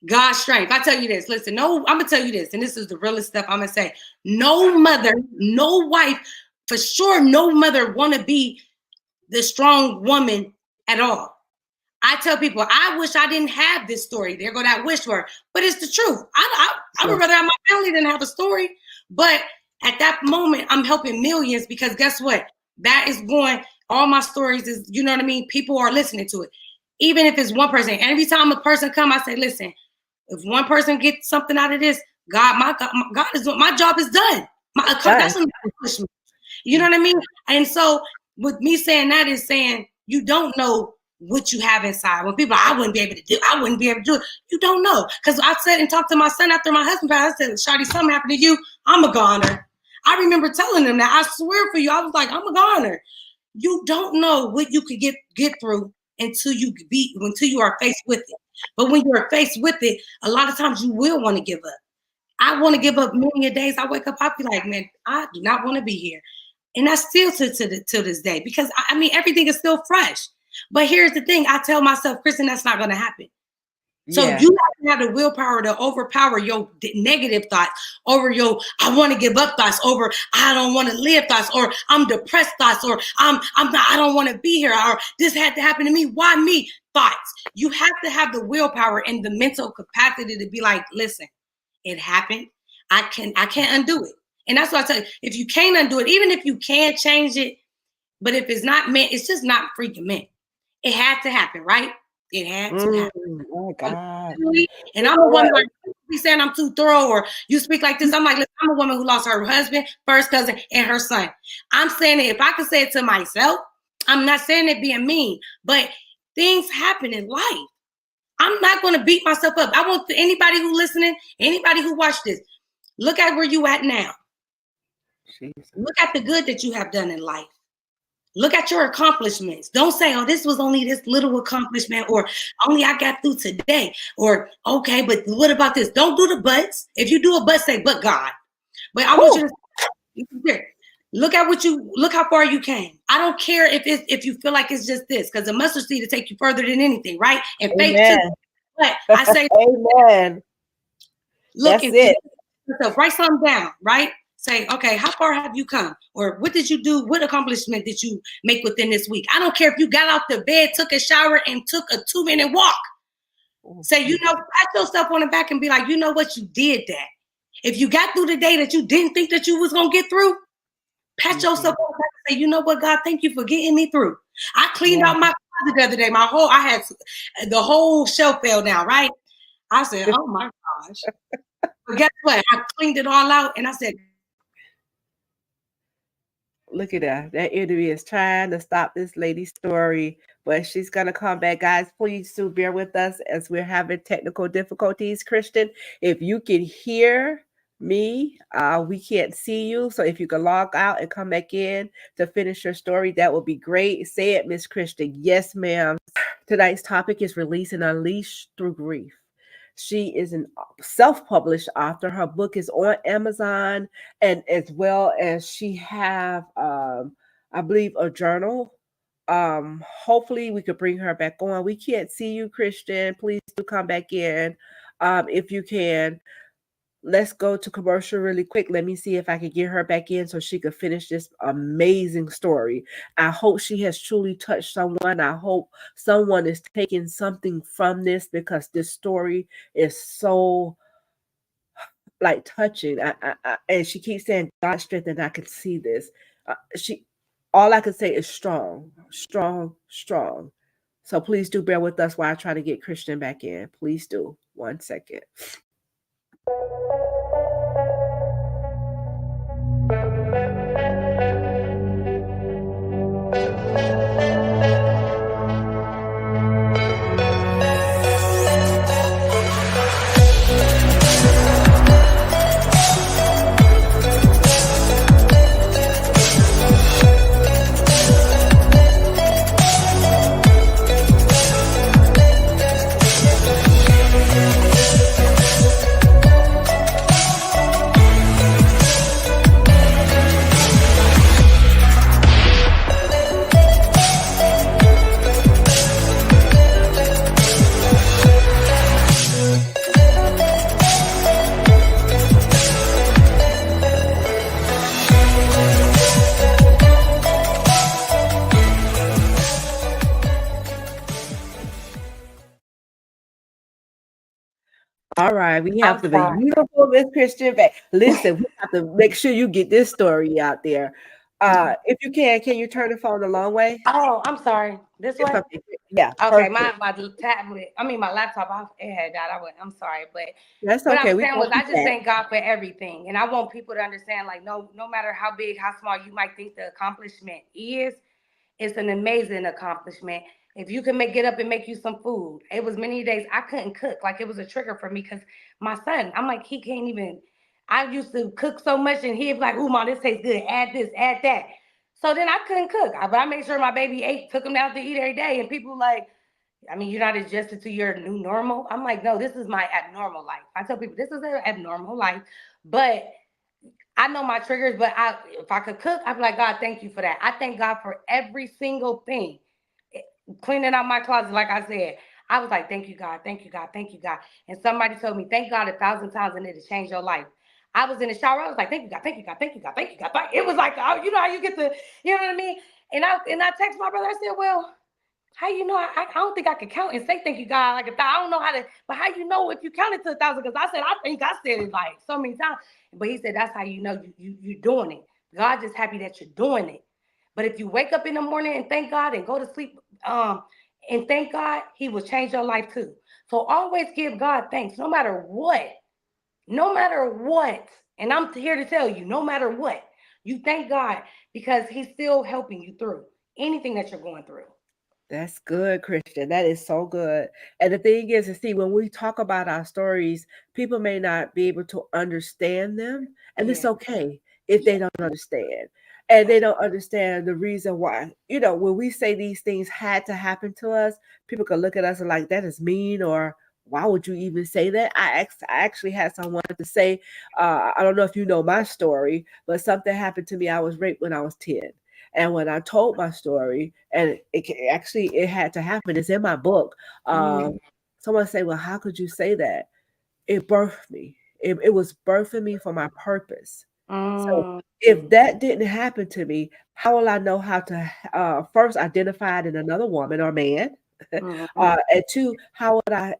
God's strength. I tell you this, listen, no, I'm gonna tell you this, and this is the realest stuff I'm gonna say. No mother, no wife, for sure, no mother wanna be the strong woman at all. I tell people, I wish I didn't have this story. There go that wish word, but it's the truth. I would rather have my family than have a story. But at that moment, I'm helping millions because guess what? That is going, all my stories is, you know what I mean? People are listening to it. Even if it's one person. Every time a person come, I say, listen, if one person gets something out of this, God is doing, my job is done. That's an accomplishment. You know what I mean? And so with me saying that is saying you don't know what you have inside. When people, I wouldn't be able to do it. You don't know. Because I said and talked to my son after my husband passed. I said, Shawty, something happened to you. I'm a goner. I remember telling him that. I swear for you, I was like, I'm a goner. You don't know what you could get through until you are faced with it. But when you're faced with it, a lot of times you will want to give up. I want to give up many days. I wake up, I'll be like, man, I do not want to be here. And that's still to this day because everything is still fresh. But here's the thing. I tell myself, Kristin, that's not going to happen. So you have to have the willpower to overpower your negative thoughts over your I want to give up thoughts, over I don't want to live thoughts, or I'm depressed thoughts, or I don't want to be here, or this had to happen to me. Why me? Thoughts. You have to have the willpower and the mental capacity to be like, listen, it happened. I can't undo it. And that's what I tell you. If you can't undo it, even if you can change it, but if it's not meant, it's just not freaking meant. It had to happen, right? It had to happen. Oh God. And I'm a woman, like, you saying I'm too thorough, or you speak like this. I'm like, listen, I'm a woman who lost her husband, first cousin, and her son. I'm saying it, if I could say it to myself, I'm not saying it being mean, but things happen in life. I'm not going to beat myself up. I want anybody who listening, anybody who watched this, look at where you at now. Jesus. Look at the good that you have done in life. Look at your accomplishments. Don't say, oh, this was only this little accomplishment, or only I got through today, or okay, but what about this? Don't do the buts. If you do a but, say, but God. But I want you to look at look how far you came. I don't care if you feel like it's just this, because the mustard seed will take you further than anything, right? And faith too. But I say, amen. Look, write something down, right? Say, okay, how far have you come? Or what did you do? What accomplishment did you make within this week? I don't care if you got out the bed, took a shower, and took a 2-minute walk. Say, pat yourself on the back and be like, you know what? You did that. If you got through the day that you didn't think that you was going to get through, pat yourself on the back and say, you know what, God, thank you for getting me through. I cleaned out my closet the other day. I had the whole shelf fell down, right? I said, oh my gosh. But guess what? I cleaned it all out, and I said, look at that. That enemy is trying to stop this lady's story, but she's going to come back. Guys, please do bear with us as we're having technical difficulties. Kristin, if you can hear me, we can't see you. So if you can log out and come back in to finish your story, that would be great. Say it, Miss Kristin. Yes, ma'am. Tonight's topic is Release and Unleash Through Grief. She is a self-published author. Her book is on Amazon, and as well as she have, I believe, a journal. Hopefully we could bring her back on. We can't see you, Kristin. Please do come back in if you can. Let's go to commercial really quick. Let me see if I can get her back in so she could finish this amazing story. I hope she has truly touched someone. I hope someone is taking something from this, because this story is so like touching. And she keeps saying God's strength, and I can see this. All I can say is strong, strong, strong. So please do bear with us while I try to get Kristin back in. Please do. 1 second. All right, we have the beautiful Miss Kristin back. Listen, we have to make sure you get this story out there. If you can you turn the phone the long way? Oh, I'm sorry. This way? Yeah. Okay, my tablet, my laptop, it had died. I'm sorry, but that's what okay. I'm saying was I just thank God for everything. And I want people to understand, like, no matter how big, how small you might think the accomplishment is, it's an amazing accomplishment. If you can get up and make you some food. It was many days I couldn't cook. Like, it was a trigger for me because my son, I'm like, he can't even. I used to cook so much and he'd be like, ooh, Mom, this tastes good. Add this, add that. So then I couldn't cook. But I made sure my baby ate, took him out to eat every day. And people like, you're not adjusted to your new normal. I'm like, no, this is my abnormal life. I tell people this is an abnormal life. But I know my triggers, but if I could cook, I'd be like, God, thank you for that. I thank God for every single thing. cleaning out my closet, like I said, I was like, thank you, God, thank you, God, thank you, God. And somebody told me, thank God 1,000 times and it'll change your life. I was in the shower. I was like, thank you, God, thank you, God, thank you, God, thank you, God. It was like, oh, you know how you get the, you know what I mean? And I text my brother. I said, well, how you know? I don't think I could count and say thank you, God. Like I don't know how to, but how you know if you counted to 1,000? Because I said I think I said it like so many times. But he said that's how you know you're doing it. God just happy that you're doing it. But if you wake up in the morning and thank God and go to sleep, and thank God, He will change your life too. So always give God thanks, no matter what. No matter what. And I'm here to tell you, no matter what, you thank God because He's still helping you through anything that you're going through. That's good, Christian. That is so good. And the thing is, see, when we talk about our stories, people may not be able to understand them. And it's Yeah. okay if they don't understand. And they don't understand the reason why. You know, when we say these things had to happen to us, people can look at us and like, that is mean, or why would you even say that? I actually had someone to say, I don't know if you know my story, but something happened to me. I was raped when I was 10. And when I told my story, and it had to happen. It's in my book. Mm, Someone say, "Well, how could you say that?" It birthed me. It was birthing me for my purpose. So mm, if that didn't happen to me, how will I know how to first identify it in another woman or man, mm. and two, how would I,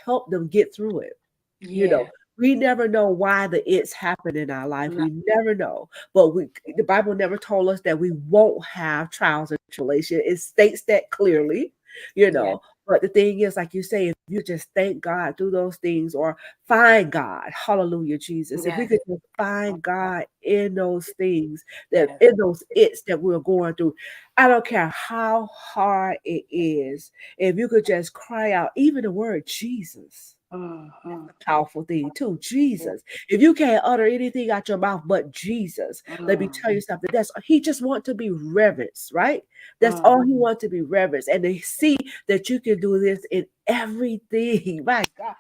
help them get through it? You know, Yeah. we never know why the it's happen in our life. No. We never know. But the Bible never told us that we won't have trials and tribulation. It states that clearly, you Yeah. know. But the thing is, like you say, if you just thank God through those things or find God, hallelujah, Jesus. If we Yes. could just find God in those things, that Yes. in those it's that we're going through, I don't care how hard it is, if you could just cry out, even the word Jesus, Mm-hmm. powerful thing too. Yeah. Jesus. If you can't utter anything out your mouth but Jesus, let me Mm, tell you something. That's he just want to be reverenced, right? That's mm, all he wants to be reverenced. And to see that you can do this in everything. My God.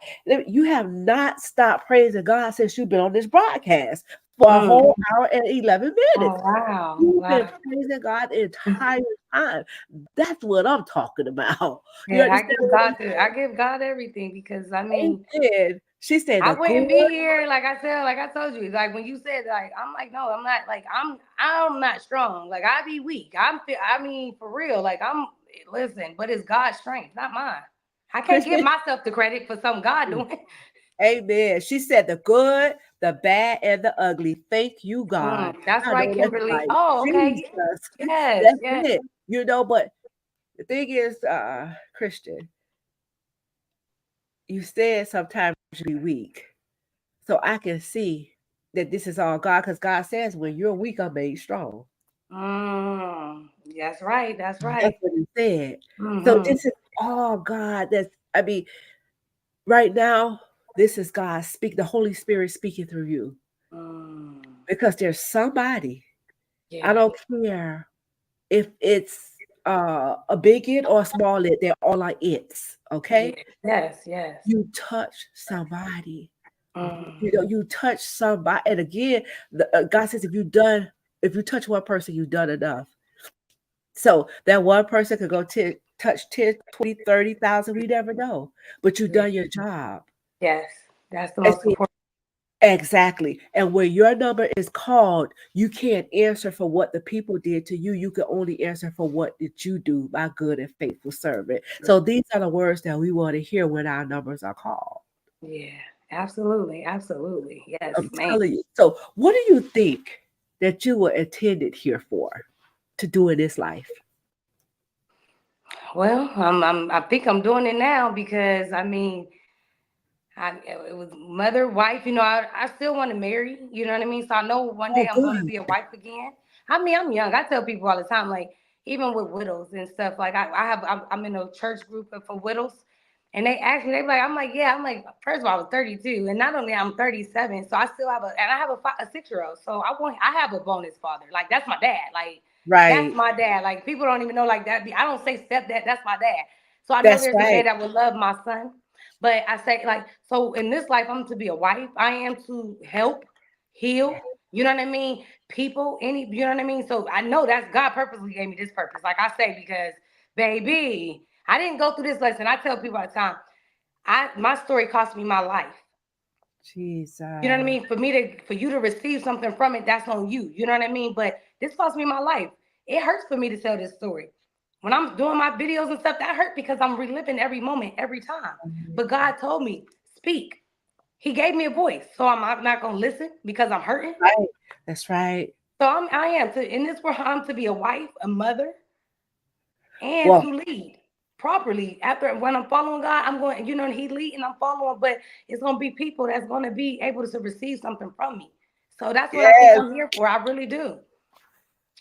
You have not stopped praising God since you've been on this broadcast for a mm. whole hour and 11 Oh minutes. wow. You've been Wow. praising God the entire time. That's what I'm talking about. You Yeah, understand what I'm I give God everything because I saying? mean Amen. She said I the wouldn't be good. here, like I said, like I told you. Like when you said, like I'm like, no, I'm not. Like I'm not strong. Like I be weak. I mean, for real. Like I'm. Listen, but it's God's strength, not mine. I can't give Christian. myself the credit for something God doing. Amen. She said the good, the bad, and the ugly. Thank you, God. That's I right, know that's Kimberly. right. Oh, okay. Jesus. Yes, That's yes. it. But the thing is, Christian, you said sometimes you be weak. So I can see that this is all God, because God says when you're weak, I'm made strong. That's right. That's That's right. what he said. So Mm-hmm. this is all God. I mean, right now, this is God speak, the Holy Spirit speaking through you. Mm. Because there's somebody, I Yeah. don't care if it's a big it or a small it, they're all like it's Yeah. okay. Yes. Yes. You touch somebody, Mm. you touch somebody, and again, God says if you touch one person, you've done enough. So that one person could go touch 10, 20, 30,000. We never know, but you've Yeah. done your job. Yes. That's the And most see, important. exactly. And when your number is called, you can't answer for what the people did to you. You can only answer for what did you do, my good and faithful servant. So these are the words that we want to hear when our numbers are called. Yeah. Absolutely. Absolutely. Yes, I'm man. telling you. So what do you think that you were intended here for, to do in this life? Well, I think I'm doing it now because I mean, it was mother, wife. I still want to marry. You know what I mean. So I know one Oh, day I'm going to good. be a wife again. I mean, I'm young. I tell people all the time, like even with widows and stuff. Like I'm in a church group for widows, and they ask me, they be like, I'm like, yeah. I'm like, first of all, I was 32, and not only I'm 37, so I still have and I have a 6-year-old. So I have a bonus father. Like that's my dad. Like that's Right. my dad. Like people don't even know like that. I don't say stepdad. That's my dad. So I know That's there's a day right. that will love my son. But I say, like, so in this life, I'm to be a wife. I am to help, heal. You know what I mean? People, you know what I mean? So I know that's God purposely gave me this purpose. Like I say, because Baby, I didn't go through this lesson. I tell people all the time, my story cost me my life. Jesus. You know what I mean? For you to receive something from it, that's on you. You know what I mean? But this cost me my life. It hurts for me to tell this story. When I'm doing my videos and stuff, that hurt because I'm reliving every moment, every time. But God told me, speak. He gave me a voice. So I'm not going to listen because I'm hurting. Right. That's right. So I am in this world, I'm to be a wife, a mother, and to lead properly. When I'm following God, I'm going, he leading, I'm following, but it's going to be people that's going to be able to receive something from me. So that's what I think I'm here for. I really do.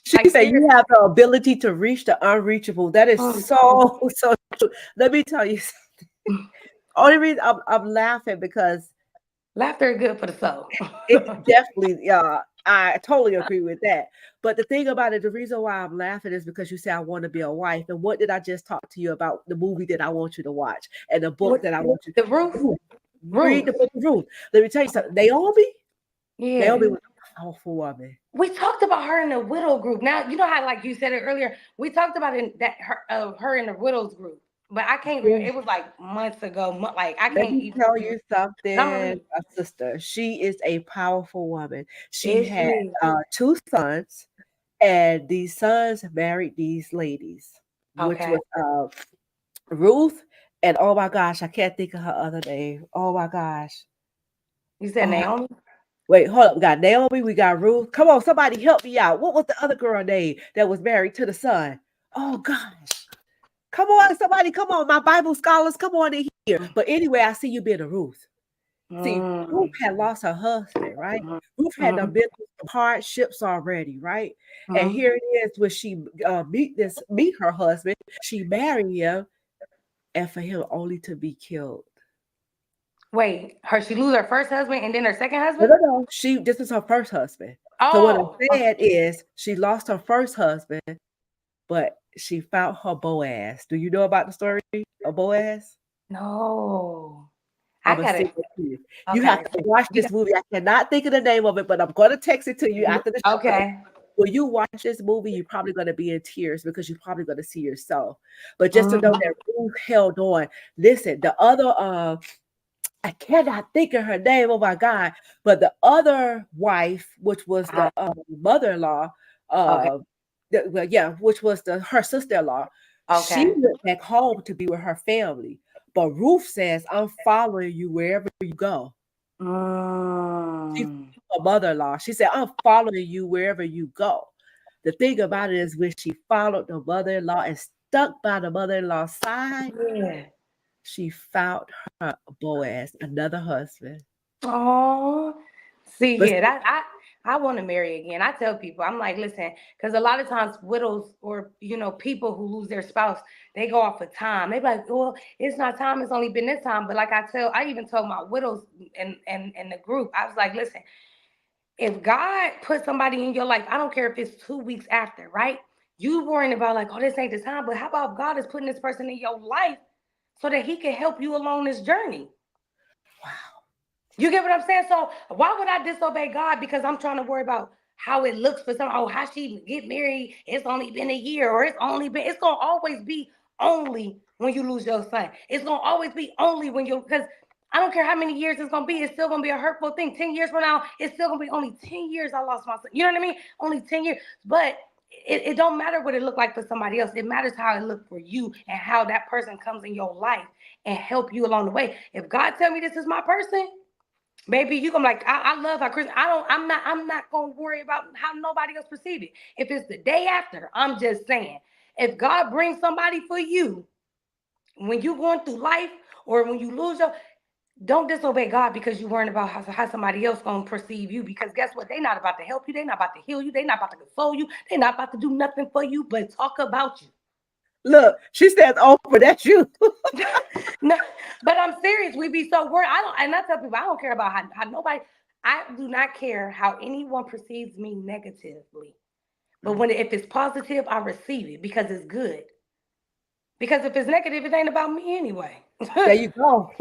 She said you have the ability to reach the unreachable. That is so true. Let me tell you something. Only reason I'm laughing because laughter is good for the soul. It definitely, I totally agree with that. But the thing about it, the reason why I'm laughing is because you say I want to be a wife. And what did I just talk to you about? The movie that I want you to watch and the book that I want you to read. The book of Ruth. Let me tell you something. Naomi was a powerful woman. We talked about her in the widow group. Now, you know how, like you said it earlier, we talked about her in the widows group. But I can't remember. It was like months ago. Like I can't even tell you something, sister. She is a powerful woman. She had 2 sons, and these sons married these ladies, which was Ruth, and oh my gosh, I can't think of her other name. Oh my gosh. You said Naomi? Wait, hold up. We got Naomi, we got Ruth. Come on, somebody help me out. What was the other girl name that was married to the son? Oh gosh. Come on, somebody, come on. My Bible scholars, come on in here. But anyway, I see you being a Ruth. See, Ruth had lost her husband, right? Ruth had been through some hardships already, right? And here it is when she meet her husband, she married him, and for him only to be killed. Wait, she lose her first husband and then her second husband? No. This is her first husband. So what I'm saying is she lost her first husband, but she found her Boaz. Do you know about the story of Boaz? No. I got it. You. You have to watch this movie. I cannot think of the name of it, but I'm going to text it to you after the show. Okay. When you watch this movie, you're probably going to be in tears because you're probably going to see yourself. But just to know that Ruth held on. Listen, the other, I cannot think of her name. Oh my God! But the other wife, which was the mother-in-law, which was her sister-in-law, she went back home to be with her family. But Ruth says, "I'm following you wherever you go." She's her mother-in-law. She said, "I'm following you wherever you go." The thing about it is, when she followed the mother-in-law and stuck by the mother-in-law's side, she found her Boaz, another husband. Oh, see, I want to marry again. I tell people, I'm like, listen, because a lot of times widows or people who lose their spouse, they go off of time. They be like, well, it's not time. It's only been this time. But like I even told my widows and the group, I was like, listen, if God put somebody in your life, I don't care if it's 2 weeks after, right? You worrying about like, oh, this ain't the time. But how about God is putting this person in your life so that he can help you along this journey? Wow. You get what I'm saying? So why would I disobey God because I'm trying to worry about how it looks for someone? Oh, how she get married? It's only been a year, or it's going to always be only when you lose your son. It's going to always be only when because I don't care how many years it's going to be. It's still going to be a hurtful thing. 10 years from now, it's still going to be only 10 years I lost my son. You know what I mean? Only 10 years. But it don't matter what it looked like for somebody else. It matters how it looked for you and how that person comes in your life and help you along the way. If God tell me this is my person, baby, you gonna like, I love how Kristin, I'm not gonna worry about how nobody else perceive it. If it's the day after, I'm just saying, if God brings somebody for you, when you're going through life or when you lose don't disobey God because you're worrying about how somebody else gonna perceive you, because guess what? They're not about to help you, they're not about to heal you, they're not about to console you, they're not about to do nothing for you but talk about you. Look, she says, "Oprah, that's you." No, but I'm serious. We be so worried. I tell people I don't care about how nobody. I do not care how anyone perceives me negatively. But if it's positive, I receive it because it's good. Because if it's negative, it ain't about me anyway. There you go.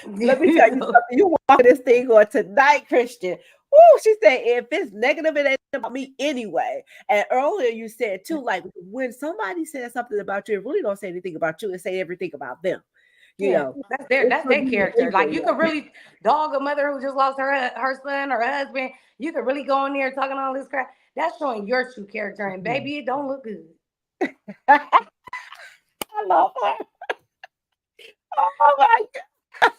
Let me tell you something. You walk this thing on tonight, Kristin. Woo, she said, if it's negative, it ain't about me anyway. And earlier you said too, like when somebody says something about you, it really don't say anything about you, it say everything about them. You Yeah, know, that's it's their for you character. Like you anyway. could really dog a mother who just lost her son or her husband. You could really go in there talking all this crap. That's showing your true character, and baby, it don't look good. I love her. Oh my God.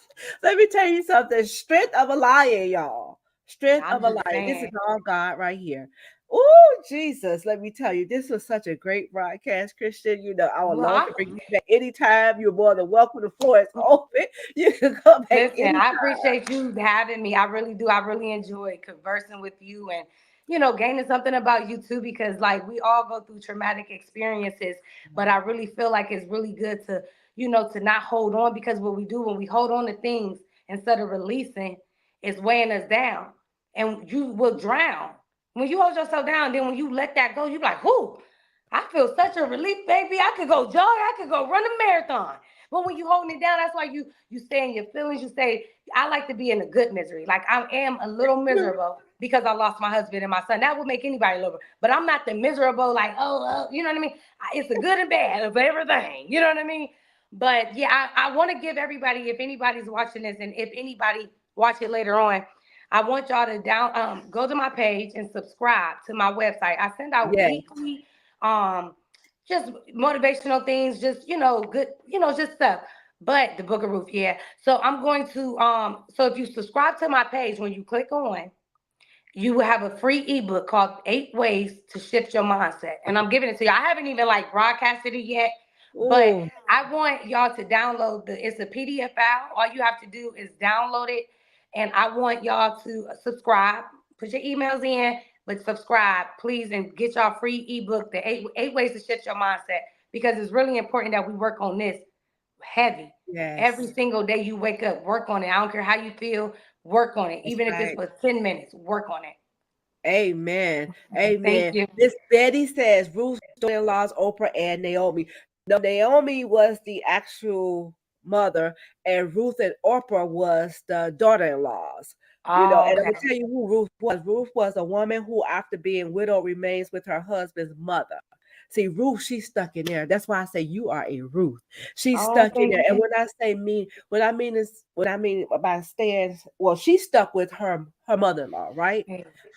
Let me tell you something. Strength of a lion, y'all. Strength I'm of a just lion. This is saying. all God right here. Oh, Jesus. Let me tell you, this was such a great broadcast, Christian. You know, I would Well, love to bring you back anytime. You're more than welcome. The floor is open. You can come back listen, anytime. I appreciate you having me. I really do. I really enjoy conversing with you and, gaining something about you too, because like we all go through traumatic experiences, but I really feel like it's really good to, to not hold on, because what we do when we hold on to things instead of releasing is weighing us down, and you will drown. When you hold yourself down, then when you let that go, you're like, whoo, I feel such a relief, baby. I could go jog, I could go run a marathon. But when you holding it down, that's why you stay in your feelings. You say, I like to be in a good misery. Like I am a little miserable because I lost my husband and my son. That would make anybody little. But I'm not the miserable, like, you know what I mean? It's a good and bad of everything. You know what I mean? But yeah, I want to give everybody, if anybody's watching this, and if anybody watch it later on, I want y'all to go to my page and subscribe to my website. I send out weekly just motivational things, just good, just stuff. But the Book of Ruth, yeah. So I'm going to so if you subscribe to my page, when you click on, you will have a free ebook called 8 Ways to Shift Your Mindset. And I'm giving it to you. I haven't even like broadcasted it yet, but Ooh. I want y'all to download it's a PDF file. All you have to do is download it. And I want y'all to subscribe, put your emails in, but subscribe, please, and get y'all free ebook, the eight ways to shift your mindset, because it's really important that we work on this heavy. Yes. Every single day you wake up, work on it. I don't care how you feel, work on it. That's Even if it's right. for 10 minutes, work on it. Amen. Thank Amen. you. Miss Betty says Ruth's daughter-in-laws, Oprah and Naomi. No, Naomi was the actual mother, and Ruth and Oprah was the daughter-in-laws. You know, Oh, and I'm gonna okay. tell you who Ruth was. Ruth was a woman who, after being widowed, remains with her husband's mother. See, Ruth, she's stuck in there. That's why I say you are a Ruth. She's Oh, stuck in thank there. And you. when I say mean, what I mean by staying, well, she's stuck with her mother-in-law, right?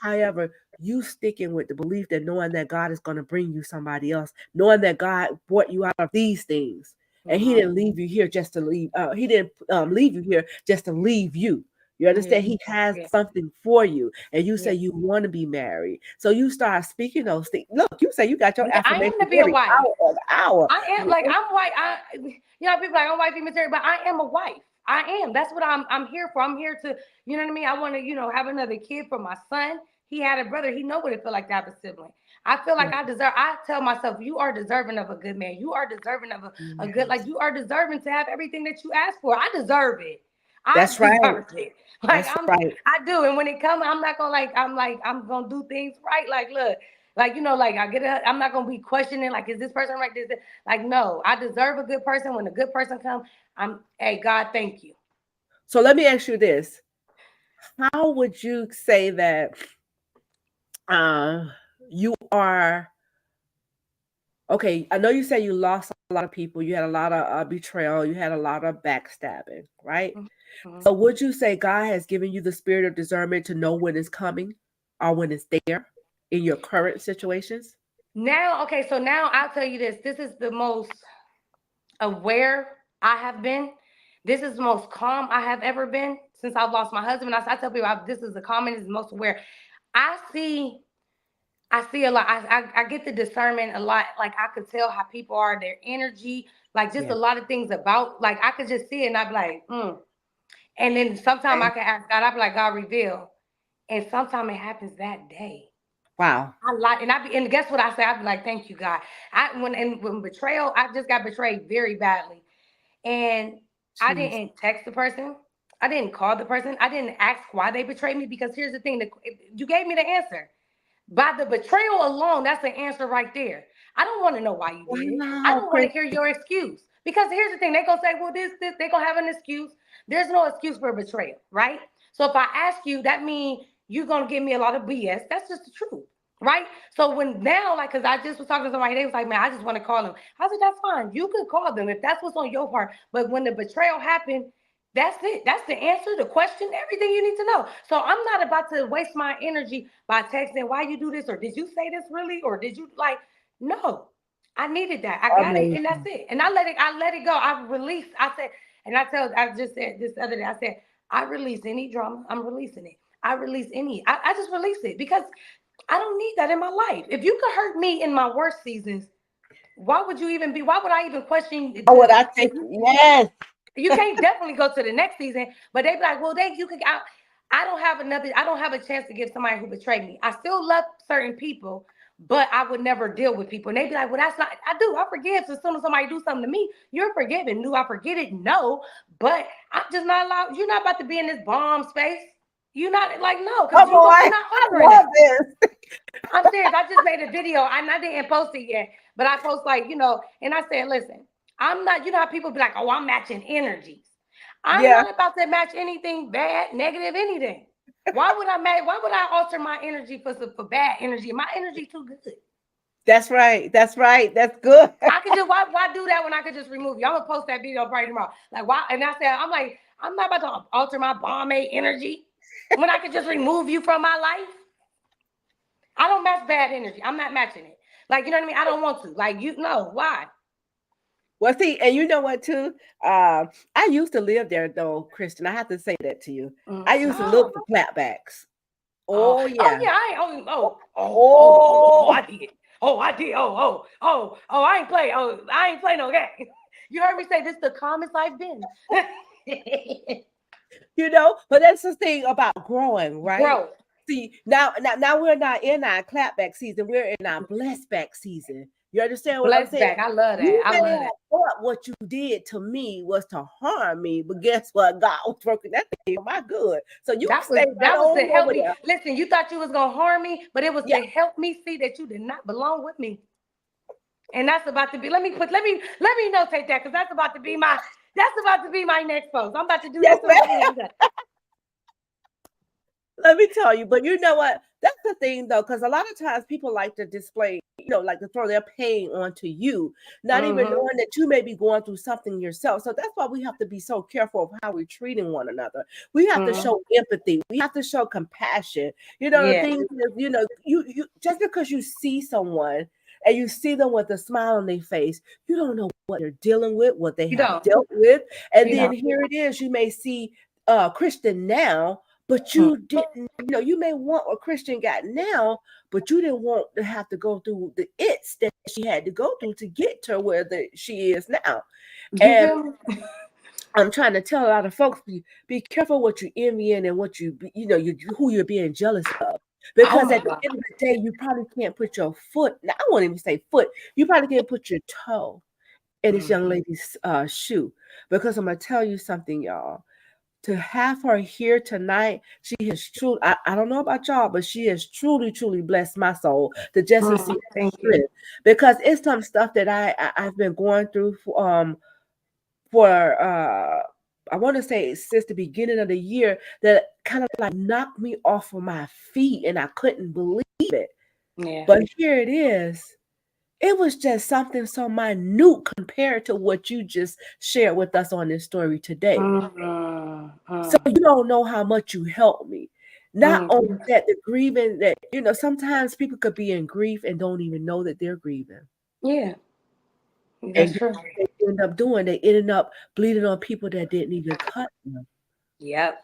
However, you sticking with the belief that knowing that God is going to bring you somebody else, knowing that God brought you out of these things, and He didn't leave you here just to leave. He didn't leave you here just to leave you. You understand? He has something for you, and you say you want to be married. So you start speaking those things. Look, you say you got your I am affirmation to be a every wife. hour of the hour. I am, like, I'm white. People like I'm wifey material, but I am a wife. I am. That's what I'm here for. I'm here to, you know what I mean? I want to, have another kid for my son. He had a brother. He know what it feel like to have a sibling. I feel like I tell myself, you are deserving of a good man. You are deserving of a good, like, you are deserving to have everything that you ask for. I deserve it. I That's right. deserve it. Like That's right. I do. And when it comes, I'm not gonna I'm gonna do things right. Like, look, like, like I get it. I'm not gonna be questioning, like, is this person right? This, like, no, I deserve a good person. When a good person comes, hey, God, thank you. So let me ask you this. How would you say that you are okay? I know you say you lost a lot of people, you had a lot of betrayal, you had a lot of backstabbing, right? Mm-hmm. So would you say God has given you the spirit of discernment to know when it's coming or when it's there in your current situations? Now, okay, so now I'll tell you this. This is the most aware I have been. This is the most calm I have ever been since I've lost my husband. I tell people this is the calmest, the most aware. I see a lot. I get the discernment a lot. Like, I could tell how people are, their energy, like just a lot of things about, like, I could just see it and I'd be like, And then sometimes I can ask God, I'd be like, God, reveal. And sometimes it happens that day. Wow. And guess what I say? I'd be like, thank you, God. When betrayal, I just got betrayed very badly. And I didn't text the person. I didn't call the person. I didn't ask why they betrayed me, because here's the thing, you gave me the answer. By the betrayal alone, that's the answer right there. I don't want to know why you did it. I Wow, don't want Chris. to hear your excuse. Because here's the thing, they're going to say, well, this, they're going to have an excuse. There's no excuse for betrayal, right? So if I ask you, that means you're gonna give me a lot of BS. That's just the truth, right? So when now, like, because I just was talking to somebody, they was like, man, I just want to call them. I said, that's fine. You can call them if that's what's on your part. But when the betrayal happened, that's it. That's the answer, the question, everything you need to know. So I'm not about to waste my energy by texting, why you do this? Or did you say this really? Or did you like, no, I needed that. I got it. And that's it. And I let it go. I released, I said, and I just said this other day, I said, I release any drama. I'm releasing it. I release I just release it because I don't need that in my life. If you could hurt me in my worst seasons, why would I even question? Oh, what I think, yes. You can't definitely go to the next season, but they be like, well, I don't have a chance to give somebody who betrayed me. I still love certain people, but I would never deal with people. And they be like, well, that's not, I forgive. So as soon as somebody do something to me, you're forgiven. Do I forget it? No, but I'm just not allowed. You're not about to be in this bomb space. You're not like, no, because you're not honoring it. I'm serious. I just made a video and I didn't post it yet, but I post like, and I said, listen, I'm not, how people be like, oh, I'm matching energies. I'm not about to match anything bad, negative, anything. Why would I alter my energy for bad energy? My energy too good. That's right. That's good. I could just, why do that when I could just remove you? I'm gonna post that video probably tomorrow. Like, why? And I said, I'm like, I'm not about to alter my bomb energy when I could just remove you from my life. I don't match bad energy. I'm not matching it. Like, you know what I mean? I don't want to. Like, why? Well, see, and you know what, too? I used to live there, though, Kristin. I have to say that to you. I used to look for clapbacks. Oh, yeah. Oh, yeah. I did. I did. I ain't play. I ain't play no game. You heard me say this is the calmest I've been. But that's the thing about growing, right? Growth. See, now we're not in our clapback season. We're in our blessed back season. You understand what I'm saying? Back. I love that. You may have thought what you did to me was to harm me, but guess what? God was working that thing for my good. So that was to help me. Listen, you thought you was gonna harm me, but it was to help me see that you did not belong with me. And that's about to be. Let me notate that because that's about to be my next post. I'm about to do that. Let me tell you, but you know what? That's the thing, though, because a lot of times people like to display, like to throw their pain onto you, not even knowing that you may be going through something yourself. So that's why we have to be so careful of how we're treating one another. We have to show empathy. We have to show compassion. The thing is, you just because you see someone and you see them with a smile on their face, you don't know what they're dealing with, what they have dealt with. And then here it is, you may see Kristin now, but you didn't, you may want what Kristin got now, but you didn't want to have to go through the its that she had to go through to get to where she is now. And I'm trying to tell a lot of folks, be careful what you envying and what who you're being jealous of. Because at the end of the day, you probably can't put your foot, now I won't even say foot, you probably can't put your toe in this young lady's shoe. Because I'm going to tell you something, y'all. To have her here tonight, she has truly, I don't know about y'all, but she has truly, truly blessed my soul to just receive strength. Because it's some stuff that I've been going through for I want to say since the beginning of the year that kind of like knocked me off of my feet and I couldn't believe it. Yeah. But here it is. It was just something so minute compared to what you just shared with us on this story today. So you don't know how much you helped me. Not only that, the grieving that, sometimes people could be in grief and don't even know that they're grieving. Yeah. That's true. They ended up bleeding on people that didn't even cut them. Yep.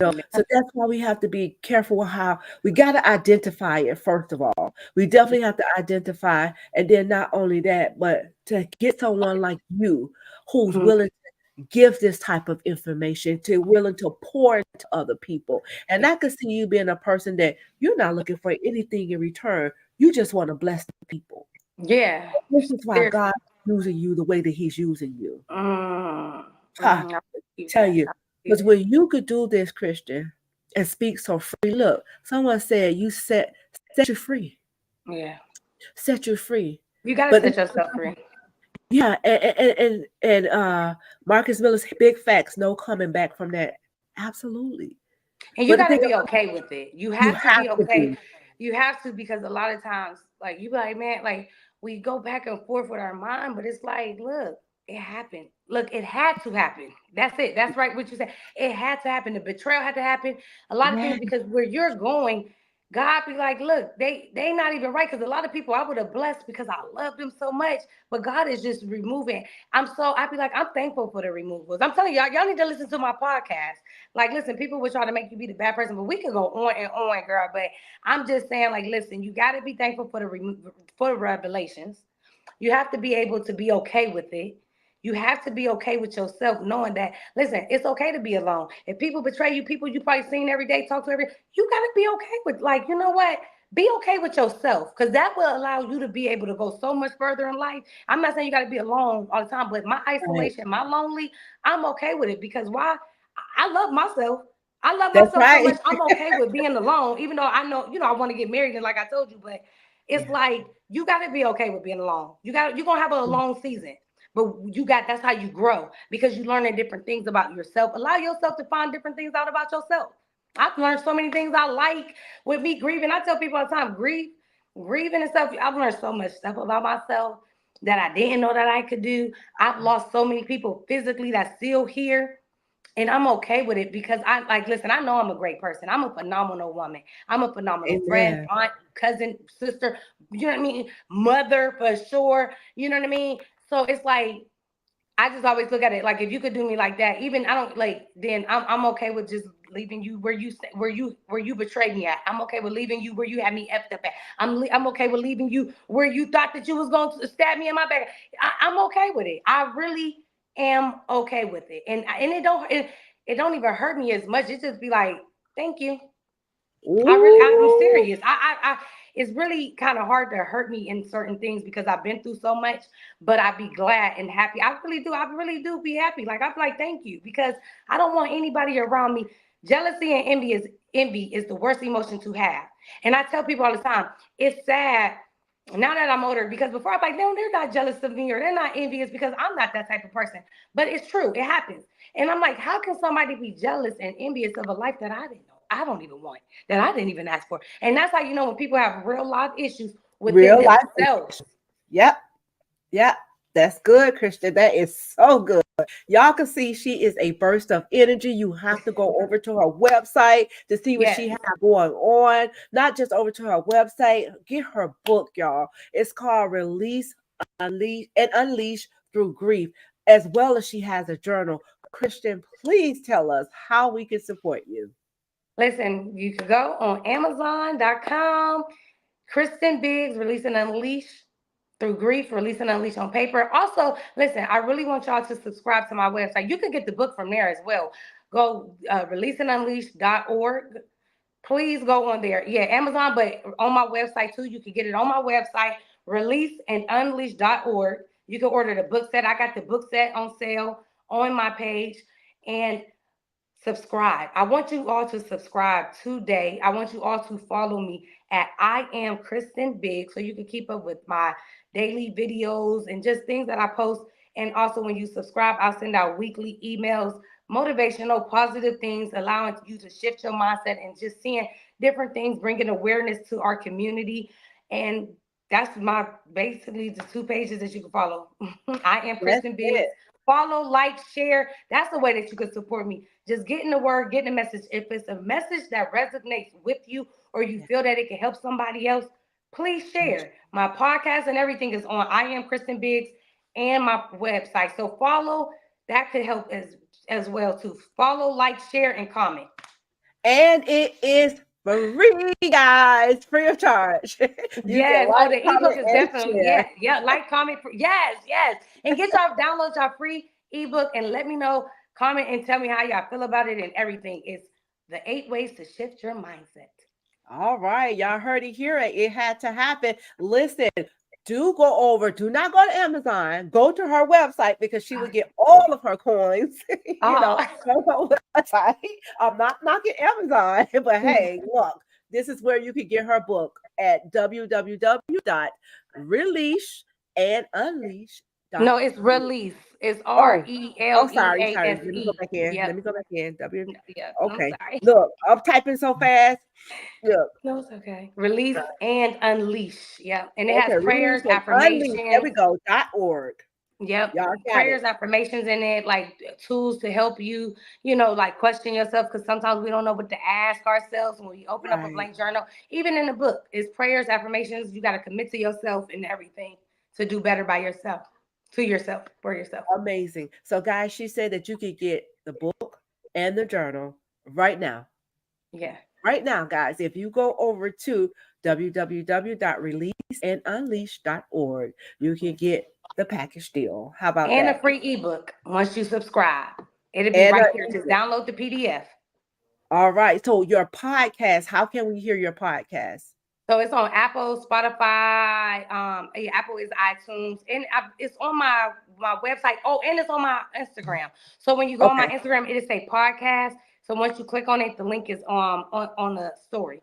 So that's why we have to be careful how we got to identify it. First of all, we definitely have to identify. And then not only that, but to get someone like you who's willing to give this type of information, willing to pour into other people. And I can see you being a person that you're not looking for anything in return. You just want to bless the people. Yeah. This is why God is using you the way that he's using you. Tell you. Because when you could do this, Kristin, and speak so free, look, someone said you set you free. Yeah. Set you free. You got to set yourself free. Yeah. And Marcus Miller's big facts, no coming back from that. Absolutely. And you But the got to thing be about okay with it. You you have to have be to okay. be. You have to, because a lot of times, like, you be like, man, like, we go back and forth with our mind, but it's like, look, it happened. Look, it had to happen. That's it. That's right. What you said. It had to happen. The betrayal had to happen. A lot of Yeah. things, because where you're going, God be like, look, they not even right. Because a lot of people I would have blessed because I love them so much, but God is just removing. I be like, I'm thankful for the removals. I'm telling y'all need to listen to my podcast. Like, listen, people will try to make you be the bad person, but we can go on and on, girl. But I'm just saying, like, listen, you got to be thankful for the revelations. You have to be able to be okay with it. You have to be okay with yourself, knowing that, listen, it's okay to be alone. If people betray you, people you probably seen every day, talk to every day, you got to be okay with, like, you know what? Be okay with yourself, because that will allow you to be able to go so much further in life. I'm not saying you got to be alone all the time, but my Right. isolation, my lonely, I'm okay with it, because why? I love myself. I love That's myself so right. much. I'm okay with being alone, even though I know, I want to get married, and like I told you, but it's Yeah. like you got to be okay with being alone. You're gonna have a long season, but that's how you grow, because you learning different things about yourself. Allow yourself to find different things out about yourself. I've learned so many things I like with me grieving. I tell people all the time, grieving and stuff. I've learned so much stuff about myself that I didn't know that I could do. I've lost so many people physically that's still here. And I'm okay with it, because listen, I know I'm a great person. I'm a phenomenal woman. I'm a phenomenal friend, Amen. aunt, cousin, sister, you know what I mean? Mother for sure. You know what I mean? So it's like, I just always look at it like, if you could do me like that, even I don't like, then I'm okay with just leaving you where you betrayed me at. I'm okay with leaving you where you had me effed up at. I'm okay with leaving you where you thought that you was going to stab me in my back. I'm okay with it. I really am okay with it, and it don't even hurt me as much. It just be like, thank you. I'm Ooh. serious. It's really kind of hard to hurt me in certain things, because I've been through so much, but I'd be glad and happy. I really do be happy. Like, I'm like, thank you, because I don't want anybody around me. Jealousy and envy is the worst emotion to have. And I tell people all the time, it's sad now that I'm older, because before I'm like, no, they're not jealous of me or they're not envious, because I'm not that type of person. But it's true, it happens. And I'm like, how can somebody be jealous and envious of a life that I didn't know? I don't even want, that I didn't even ask for. And that's how you know when people have real life issues within Real life. themselves. Yep. Yep. That's good, Christian. That is so good. Y'all can see she is a burst of energy. You have to go over to her website to see what she Yes. has going on. Not just over to her website. Get her book, y'all. It's called Release, Unleash Through Grief, as well as she has a journal. Christian, please tell us how we can support you. Listen, you can go on Amazon.com. Kristin Biggs, Release and Unleash Through Grief, Release and Unleash on paper. Also, listen, I really want y'all to subscribe to my website. You can get the book from there as well. Go releaseandunleash.org. Please go on there. Yeah, Amazon, but on my website too. You can get it on my website, releaseandunleash.org. You can order the book set. I got the book set on sale on my page. And subscribe. I want you all to subscribe today. I want you all to follow me at I am Kristin Biggs, so you can keep up with my daily videos and just things that I post. And also, when you subscribe, I'll send out weekly emails, motivational, positive things, allowing you to shift your mindset and just seeing different things, bringing awareness to our community. And that's basically the 2 pages that you can follow. I am That's Kristin Biggs. it. Follow, like, share. That's the way that you can support me. Just getting the word, getting the message. If it's a message that resonates with you, or you feel that it can help somebody else, please share. My podcast and everything is on I am Kristin Biggs and my website. So follow. That could help as well too. Follow, like, share, and comment. And it is free, guys, free of charge. You can Yes. Oh, like, the ebook comment, is and definitely, share. yeah. Like, comment. Yes. And get y'all, download y'all free ebook and let me know, comment and tell me how y'all feel about it and everything. It's the 8 ways to shift your mindset. All right, y'all heard it here. It had to happen. Listen, do go over. Do not go to Amazon. Go to her website because she will get all of her coins. Oh, Go to her website. I'm not knocking Amazon, but hey, look, this is where you can get her book at www.releaseandunleash.com. no, it's release. It's Oh, sorry. RELEANCE. Let me go back in. Yep. Let me go back in. Yeah. I'm Okay. sorry. Look, I'm typing so fast. Look. No, it's okay. Release and unleash. Yeah. And it has Okay, release prayers, and unleash. There we affirmations. go. .org. Yep. Y'all got it. Prayers, affirmations in it, like tools to help you, like question yourself. Because sometimes we don't know what to ask ourselves when we open up a Right. blank journal. Even in the book, it's prayers, affirmations. You got to commit to yourself and everything to do better by yourself, to yourself, for yourself. Amazing. So, guys, she said that you could get the book and the journal right now. Yeah. Right now, guys, if you go over to www.releaseandunleash.org, you can get the package deal. How about And a that? free ebook once you subscribe. It'll be And right there. Just download the PDF. all right. So your podcast, how can we hear your podcast? So it's on Apple, Spotify. Apple is iTunes, and it's on my website. Oh, and it's on my Instagram. So when you go on my Okay. Instagram, it'll say podcast. So once you click on it, the link is on the story.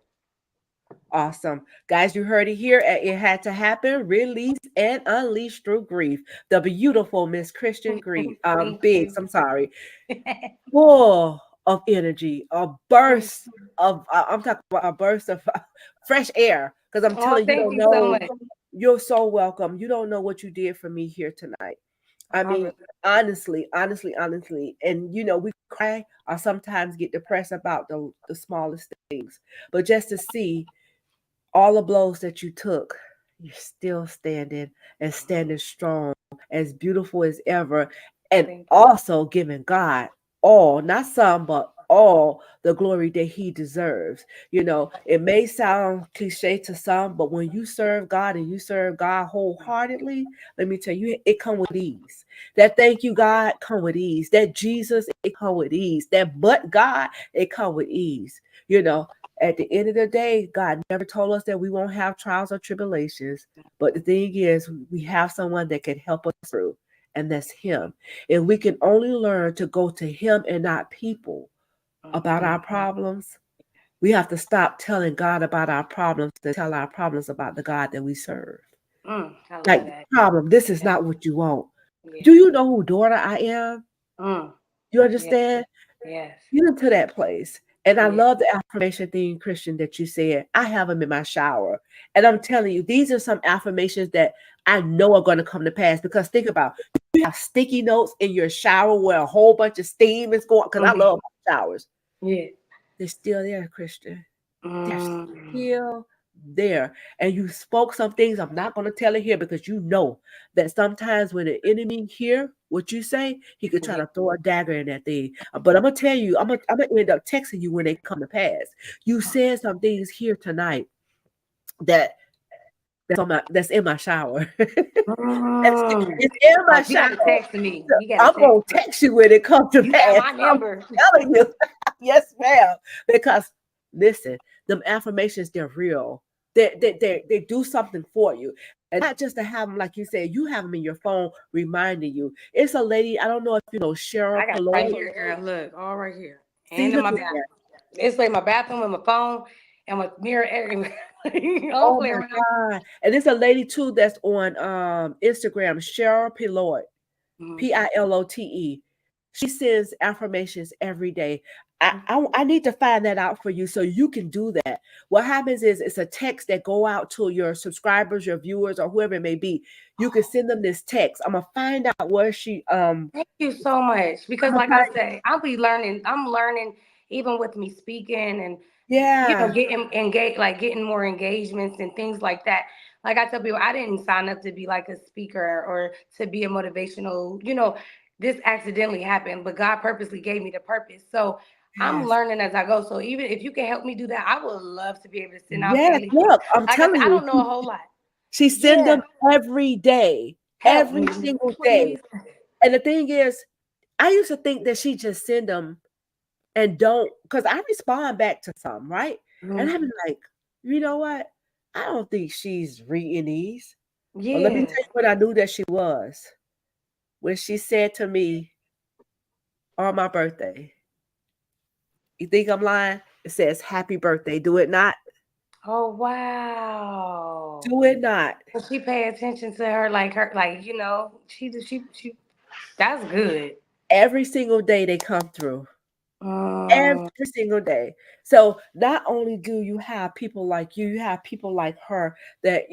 Awesome. Guys, you heard it here at It Had to Happen, Release and Unleash Through Grief. The beautiful Miss Kristin Biggs, I'm sorry. Full of energy, a burst of, I'm talking about a burst of fresh air. Because I'm telling you, Thank don't you so know, much. you're so welcome. You don't know what you did for me here tonight. I mean, honestly. And we cry or sometimes get depressed about the smallest things. But just to see all the blows that you took, you're still standing and standing strong, as beautiful as ever, and also giving God all, not some, but all the glory that he deserves. It may sound cliche to some, but when you serve God and you serve God wholeheartedly, let me tell you, it come with ease. That thank you, God, come with ease. That Jesus, it come with ease. That but God, it come with ease. At the end of the day, God never told us that we won't have trials or tribulations. But the thing is, we have someone that can help us through, and that's him. And we can only learn to go to him and not people about our problems. We have to stop telling God about our problems to tell our problems about the God that we serve. I love Like, that. problem, this is not what you want. Yeah. Do you know who daughter I am? You understand? Yes. Get into that place. And I Yeah. love the affirmation thing, Christian, that you said. I have them in my shower. And I'm telling you, these are some affirmations that I know are going to come to pass. Because think about, you have sticky notes in your shower where a whole bunch of steam is going, because I love my showers. Yeah. They're still there, Christian. They're still there. And you spoke some things. I'm not going to tell it here because you know that sometimes when the enemy hear what you say, he could try to throw a dagger in that thing. But I'm going to tell you, I'm going to end up texting you when they come to pass. You said some things here tonight that's in my shower. It's in my You got shower. to text me. I'm going to text you when it comes to You pass. got my number. I'm telling you. Yes, ma'am. Because listen, them affirmations, they're real. They do something for you. And not just to have them, like you said, you have them in your phone reminding you. It's a lady, I don't know if you know Cheryl I got it right here, girl. Look, all right here. See, And in look my at bathroom. that. It's like my bathroom and my phone and my mirror everywhere. Oh my God. And there's a lady too that's on Instagram, Cheryl Pilote. Pilote. She sends affirmations every day. I need to find that out for you so you can do that. What happens is it's a text that go out to your subscribers, your viewers, or whoever it may be. You can send them this text. I'm gonna find out where she Thank you so much. Because like I say, I'm learning even with me speaking and getting engaged, like getting more engagements and things like that. Like I tell people, I didn't sign up to be like a speaker or to be a motivational, this accidentally happened, but God purposely gave me the purpose. So I'm learning as I go. So even if you can help me do that, I would love to be able to send out daily. Look, I'm like telling I you, don't know a whole lot. She send them every day, Help every me, single please. day. And the thing is, I used to think that she just send them and don't, because I respond back to some, right? And I'm like, you know what? I don't think she's reading these. But let me tell you what I knew that she was. When she said to me on my birthday, you think I'm lying? It says happy birthday. Do it not? Oh wow. Do it not? So she pay attention to her, like she. That's good. Every single day they come through. Every single day. So not only do you have people like you have people like her that,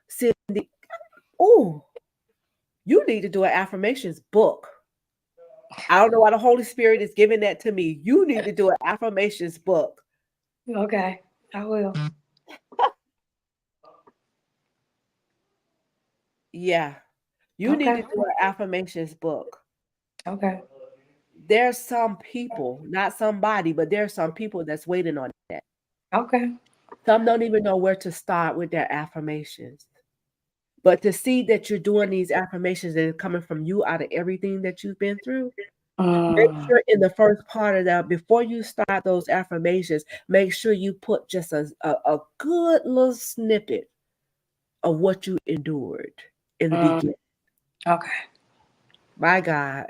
Cindy, oh, you need to do an affirmations book. I don't know why the Holy Spirit is giving that to me. You need to do an affirmations book. Okay, I will. Yeah. You need Okay. to do an affirmations book. Okay. There's some people, not somebody, but there's some people that's waiting on that. Okay. Some don't even know where to start with their affirmations. But to see that you're doing these affirmations and it's coming from you out of everything that you've been through, make sure in the first part of that, before you start those affirmations, make sure you put just a good little snippet of what you endured in the beginning. Okay. My God.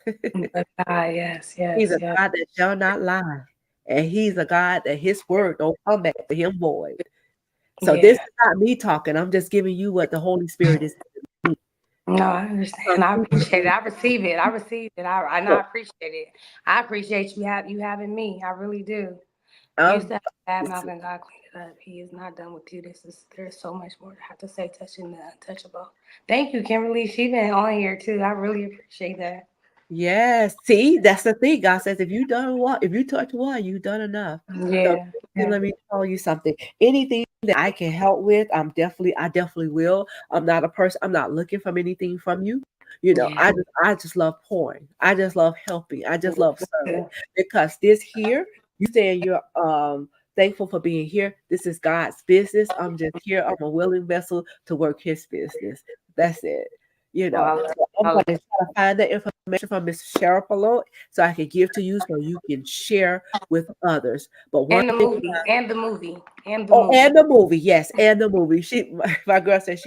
But yes, He's yes, a yes. God that shall not lie. And he's a God that his word don't come back to him void. So this Yeah. is not me talking. I'm just giving you what the Holy Spirit is. No, I understand. I appreciate it. I receive it. I receive it. I appreciate it. I appreciate you having me. I really do. You Um, said bad mouth and God cleaned it up. He is not done with you. There's so much more to have to say, touching the untouchable. Thank you, Kimberly. She been on here too. I really appreciate that. yes. See, that's the thing. God says, if you touch one, you've done enough. So Yeah. let me tell you something. Anything that I can help with, I definitely will. I'm not a person. I'm not looking for anything from you. Yeah. I just love pouring. I just love helping. I just love serving Yeah. because this here, you saying you're thankful for being here. This is God's business. I'm just here. I'm a willing vessel to work His business. That's it. So I'm going to try to find that information from Miss Cheryl below so I can give to you so you can share with others. But one And the thing, movie. And the movie. And the oh, movie. and the movie, yes, and the movie. My girl said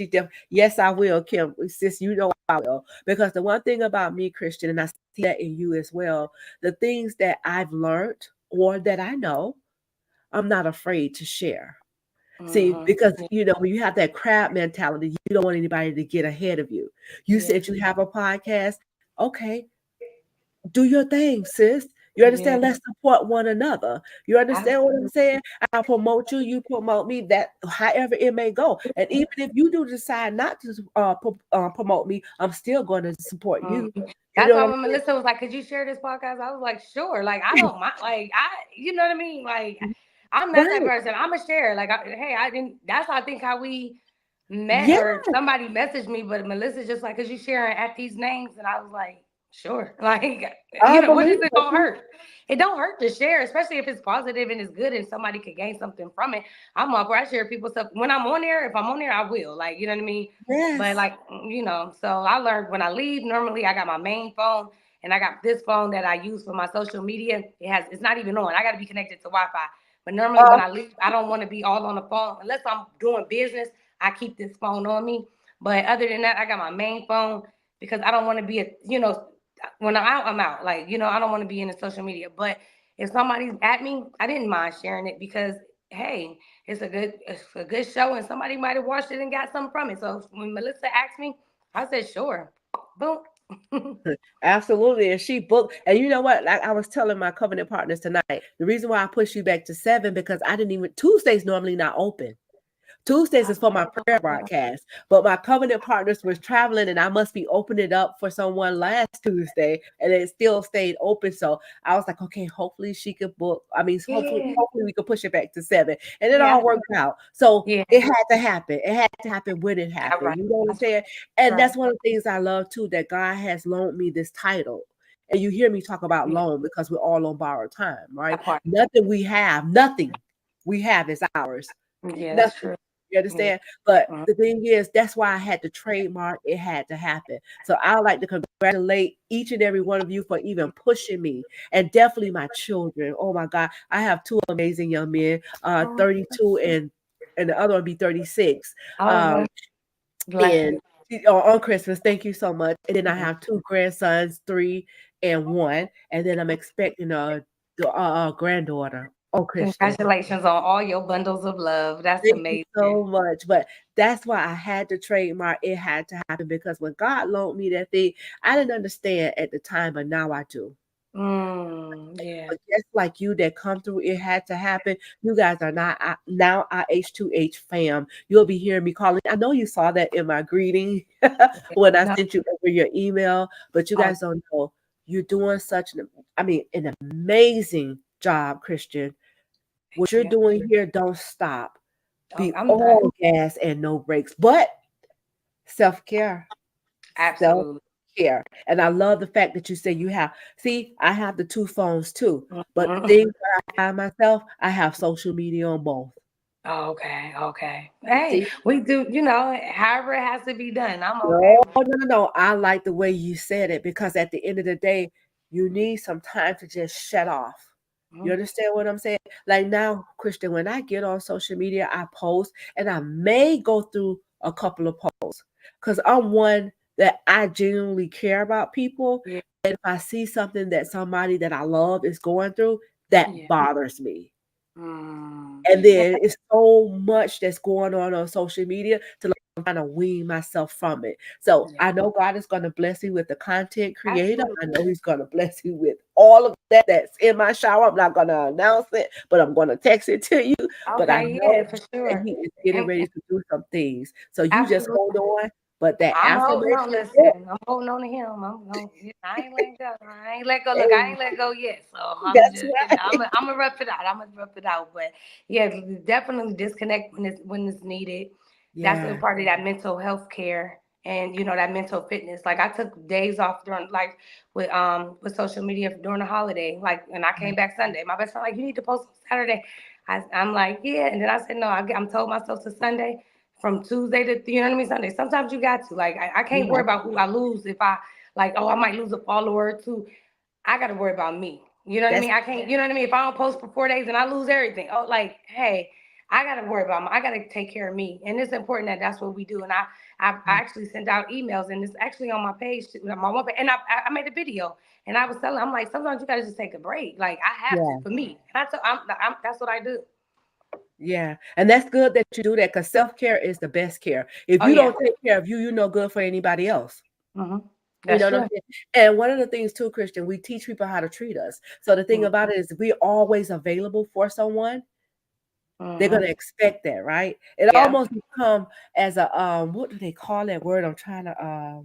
yes, I will, Kim. Sis, I will. Because the one thing about me, Christian, and I see that in you as well, the things that I've learned or that I know, I'm not afraid to share. See, because when you have that crowd mentality, you don't want anybody to get ahead of you. You said you have a podcast. Okay, do your thing, sis. You understand? Let's support one another. You understand what I'm saying? I'll promote you, you promote me, that however it may go. And even if you do decide not to promote me, I'm still going to support you. You That's know why what when Melissa was like, "Could you share this podcast?" I was like, "Sure." Like, I don't mind. Like, you know what I mean? Like, I'm that type of Right. person. I'm a share. Like, hey, I didn't. That's I think how we met, Yeah. or somebody messaged me, but Melissa's just like, "Cause you sharing at these names," and I was like, "Sure." Like, what is it gonna hurt? It don't hurt to share, especially if it's positive and it's good, and somebody could gain something from it. I'm up where I share people's stuff when I'm on there. If I'm on there, I will. Like, you know what I mean? But Yes. like, so I learned when I leave, normally I got my main phone and I got this phone that I use for my social media. It's not even on. I got to be connected to Wi-Fi. But normally when I leave, I don't want to be all on the phone unless I'm doing business. I keep this phone on me. But other than that, I got my main phone because I don't want to be when I'm out, I'm out. Like, I don't want to be in the social media. But if somebody's at me, I didn't mind sharing it because hey, it's a good show, and somebody might have watched it and got something from it. So when Melissa asked me, I said sure. Boom. Absolutely. And she booked. And you know what? Like I was telling my covenant partners tonight, the reason why I pushed you back to 7 because Tuesday's normally not open. Tuesdays is for my prayer broadcast, but my covenant partners was traveling and I must be opening it up for someone last Tuesday and it still stayed open. So I was like, okay, hopefully she could book. I mean, hopefully we could push it back to 7 and it all worked out. So it had to happen. It had to happen when it happened. Right. You know what I'm saying? And that's one of the things I love too, that God has loaned me this title. And you hear me talk about loan because we're all on borrowed time, right? Nothing we have is ours. Yeah, that's Nothing. true. You understand? But the thing is, that's why I had to trademark. It had to happen. So I would like to congratulate each and every one of you for even pushing me, and definitely my children. Oh my God, I have 2 amazing young men, 32 and the other one be 36. And on Christmas, thank you so much. And then I have 2 grandsons, 3 and 1, and then I'm expecting a granddaughter. Oh, Christian. Congratulations on all your bundles of love. That's Thank amazing. you so much. But that's why I had to trademark. It had to happen because when God loaned me that thing, I didn't understand at the time, but now I do. Yeah. But just like you that come through, it had to happen. You guys are not now IH2H fam. You'll be hearing me calling. I know you saw that in my greeting when I No. sent you over your email, but you Oh, guys don't know. You're doing such an amazing job, Christian. What you're yeah. doing here, don't stop. Oh, Be I'm done. all gas and no brakes, but self-care. Absolutely. Self-care. And I love the fact that you say you have, see, I have the 2 phones too. But the Mhm. thing that I have myself, I have social media on both. Oh, okay. Okay. Hey, See? we do, however it has to be done. I'm okay No, with no, no, no. I like the way you said it because at the end of the day, you need some time to just shut off. You it. understand what I'm saying? Like now, Christian, when I get on social media, I post and I may go through a couple of posts because I'm one that I genuinely care about people. Yeah. And if I see something that somebody that I love is going through, that Yeah. bothers me. Mm. And then it's so much that's going on social media to like I'm trying to wean myself from it. So Yeah. I know God is going to bless you with the content creator. Absolutely. I know He's going to bless you with all of that that's in my shower. I'm not going to announce it, but I'm going to text it to you. But I Okay. know Yeah, for that sure. He is getting And ready to do some things. So you just absolutely. hold on. But that I'm holding on. affirmation, Listen, I'm holding on to him. I ain't let go. I ain't let go. Look, I hey, ain't let go yet. So I'm that's just, right. I'm gonna rough it out. I'm gonna rough it out. But yeah, definitely disconnect when it's needed. That's a Yeah. part of that mental health care and that mental fitness. Like I took days off during with social media during the holiday. Like and I came back Sunday. My best friend like you need to post on Saturday. I'm like yeah, and then I said no. I'm told myself to Sunday from Tuesday to Sunday. Sometimes you got to like I can't worry Yeah. about who I lose if I like I might lose a follower or two. I got to worry about me. You know what I That's mean? I can't. You know what I mean? If I don't post for 4 days and I lose everything, oh like hey, I got to worry about I got to take care of me, and it's important that that's what we do. And I actually sent out emails, and it's actually on my page, my one page, and I made a video. And I was telling, I'm like, sometimes you gotta just take a break. Like I have to yeah. for me. And that's what I do. Yeah, and that's good that you do that because self-care is the best care. If Oh you yeah. don't take care of you, you're no good for anybody else. hmm You That's know what I'm true. saying? And one of the things too, Christian, we teach people how to treat us. So the thing about it is we're always available for someone. They're Mm-hmm. gonna expect that, right? It Yeah. almost become as a what do they call that word? I'm trying to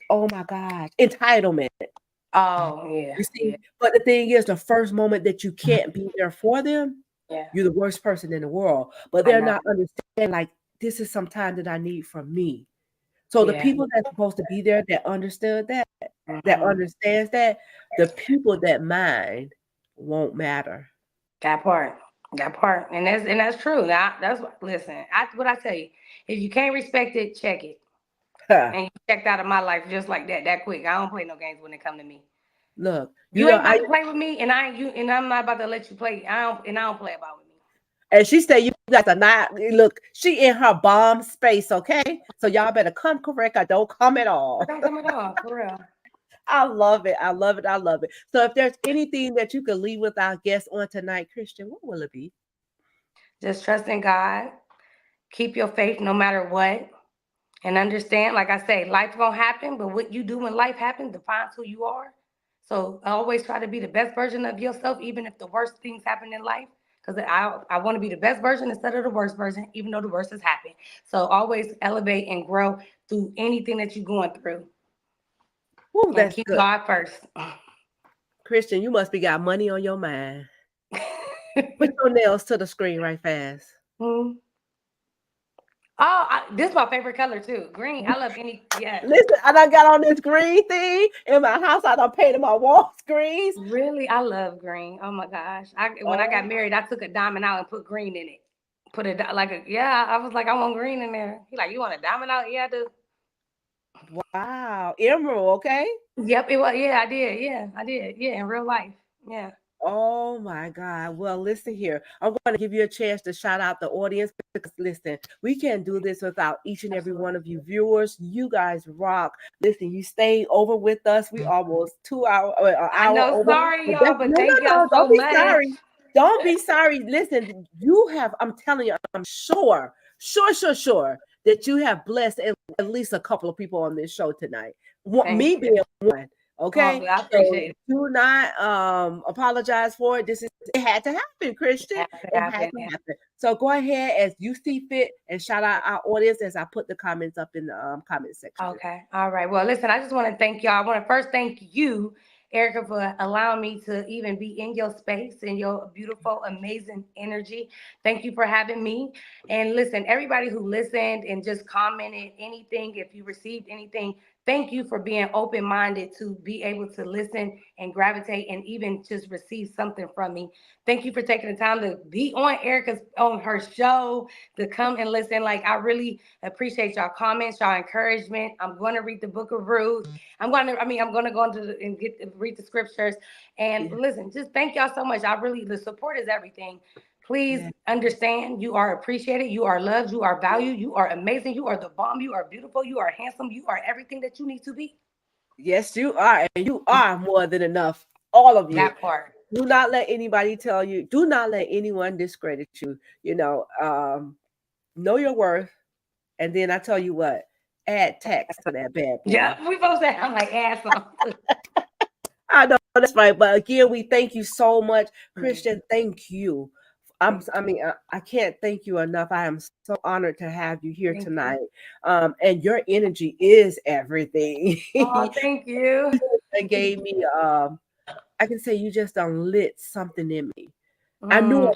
oh my God, entitlement. Oh yeah. You see, Yeah. but the thing is, the first moment that you can't be there for them, Yeah. you're the worst person in the world. But I they're know. not understanding like this is some time that I need from me. So the Yeah. people that's supposed to be there that understood that hmm understands that, the people that mind won't matter. That part. That part. And that's true. Now that's what listen, what I tell you. If you can't respect it, check it. Huh. And you checked out of my life just like that quick. I don't play no games when it come to me. Look, you You know, ain't about to play with me, and I'm not about to let you play. I don't play about with me. and she said you guys are not look, she in her bomb space, okay? So y'all better come correct or don't come at I all. don't come at all, for real. I love it. I love it. I love it. So if there's anything that you could leave with our guests on tonight, Christian, what will it be? Just trust in God. Keep your faith no matter what. And understand, like I say, life gonna happen, but what you do when life happens defines who you are. So I always try to be the best version of yourself, even if the worst things happen in life. Because I want to be the best version instead of the worst version, even though the worst has happened. So always elevate and grow through anything that you're going through. Woo, And that's keep good. God first. Christian, you must be got money on your mind. Put your nails to the screen right fast. Hmm. Oh, this is my favorite color too. Green. I love any. Yes. Listen, I done got on this green thing in my house. I done painted my wall screens. Really, I love green. Oh my gosh. When I got Oh, married, I took a diamond out and put green in it. Put it like a yeah. I was like, I want green in there. He like, you want a diamond out? Yeah, I do. wow. Emerald, okay? Yep, it was. Yeah, I did. Yeah, I did. Yeah, in real life. Yeah. Oh my God. Well, listen here. I'm going to give you a chance to shout out the audience because listen, we can't do this without each and every one Absolutely. of you viewers. You guys rock. Listen, you stayed over with us. We almost 2 hour, an I hour know. over. Sorry, But y'all, that's but no, no, thank y'all no. so Don't be much. sorry. Don't be sorry. Listen, I'm telling you, I'm sure that you have blessed at least a couple of people on this show tonight. Me being one. Okay. Oh, I appreciate it. Do not apologize for it. It had to happen, Christian. It had to happen. So go ahead as you see fit and shout out our audience as I put the comments up in the comment section. Okay. All right. Well, listen, I just want to thank y'all. I want to first thank you, Erica, for allowing me to even be in your space and your beautiful, amazing energy. Thank you for having me. And listen, everybody who listened and just commented anything, if you received anything, thank you for being open-minded to be able to listen and gravitate and even just receive something from me. Thank you for taking the time to be on her show, to come and listen. Like, I really appreciate y'all comments, y'all encouragement. I'm going to read the book of Ruth. I'm going to go into and read the scriptures and listen. Just thank y'all so much. The support is everything. Please understand you are appreciated. You are loved. You are valued. You are amazing. You are the bomb. You are beautiful. You are handsome. You are everything that you need to be. Yes, you are. And you are more than enough. All of you. That part. Do not let anybody tell you. Do not let anyone discredit you. Know your worth. And then I tell you what, add text to that bad boy. Yeah, we both said I'm like add something. I know that's right. But again, we thank you so much. Christian, thank you. I can't thank you enough. I am so honored to have you here tonight. And your energy is everything. Oh, thank you. It gave me I can say you just lit something in me. I knew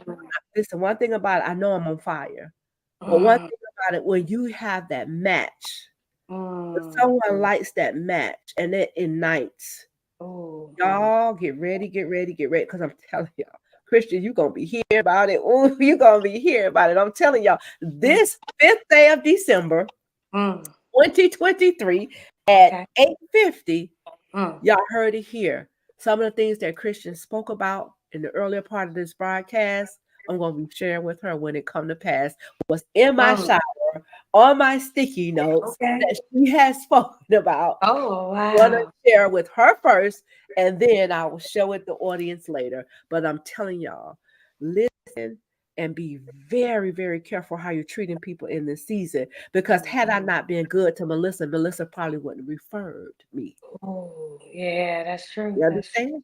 listen, one thing about it, I know I'm on fire. But one thing about it, when you have that match, when someone lights that match and it ignites, y'all get ready, because I'm telling y'all, Christian, you're going to be hearing about it. Ooh, you're going to be hearing about it. I'm telling y'all, this 5th day of December, 2023 at 8:50, y'all heard it here. Some of the things that Christian spoke about in the earlier part of this broadcast, I'm going to be sharing with her when it come to pass. Was in my shower on my sticky notes that she has spoken about. Oh, wow. I'm going to share with her first, and then I will share with the audience later. But I'm telling y'all, listen and be very, very careful how you're treating people in this season. Because had I not been good to Melissa probably wouldn't have referred me. Oh, yeah, that's true. You understand?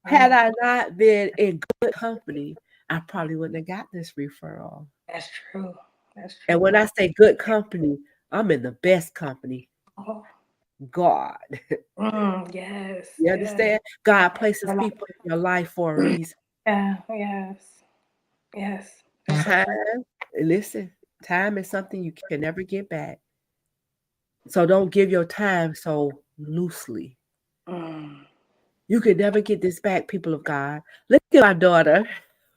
Had I not been in good company, I probably wouldn't have got this referral. That's true. And when I say good company, I'm in the best company. God. Yes. You understand? God places people in your life for a reason. Yes. Time is something you can never get back. So don't give your time so loosely. You can never get this back, people of God. Look at my daughter.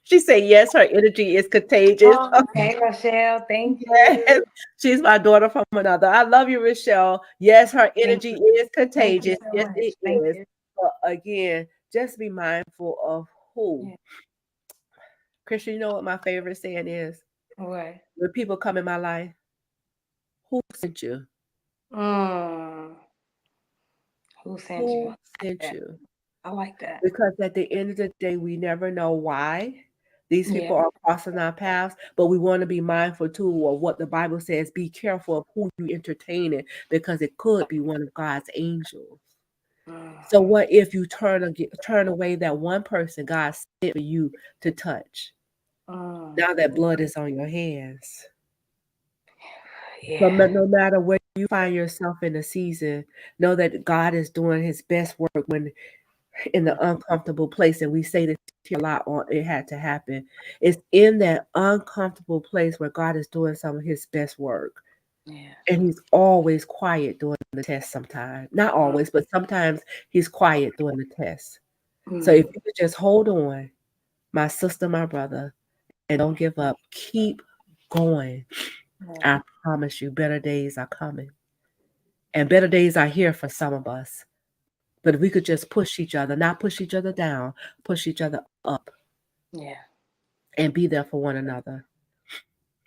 She said, yes, her energy is contagious. Oh, okay, Rochelle, thank you. She's my daughter from another. I love you, Rochelle. Yes, her energy is contagious. Yes, it is. But again, just be mindful of who. Yeah. Christian, you know what my favorite saying is? What? When people come in my life, who sent you? Who sent you? I like that. Because at the end of the day, we never know why these people are crossing our paths, but we want to be mindful too of what the Bible says. Be careful of who you entertain, because it could be one of God's angels. So what if you turn away that one person God sent for you to touch? Now that blood is on your hands. So no matter where you find yourself in the season, know that God is doing his best work when in the uncomfortable place. And we say this a lot on It Had to Happen. It's in that uncomfortable place where God is doing some of his best work. And he's always quiet during the test sometimes. Not always, but sometimes he's quiet during the test. So if you could just hold on, my sister, my brother, and don't give up. Keep going. I promise you, better days are coming. And better days are here for some of us. But if we could just push each other, not push each other down, push each other up. And be there for one another.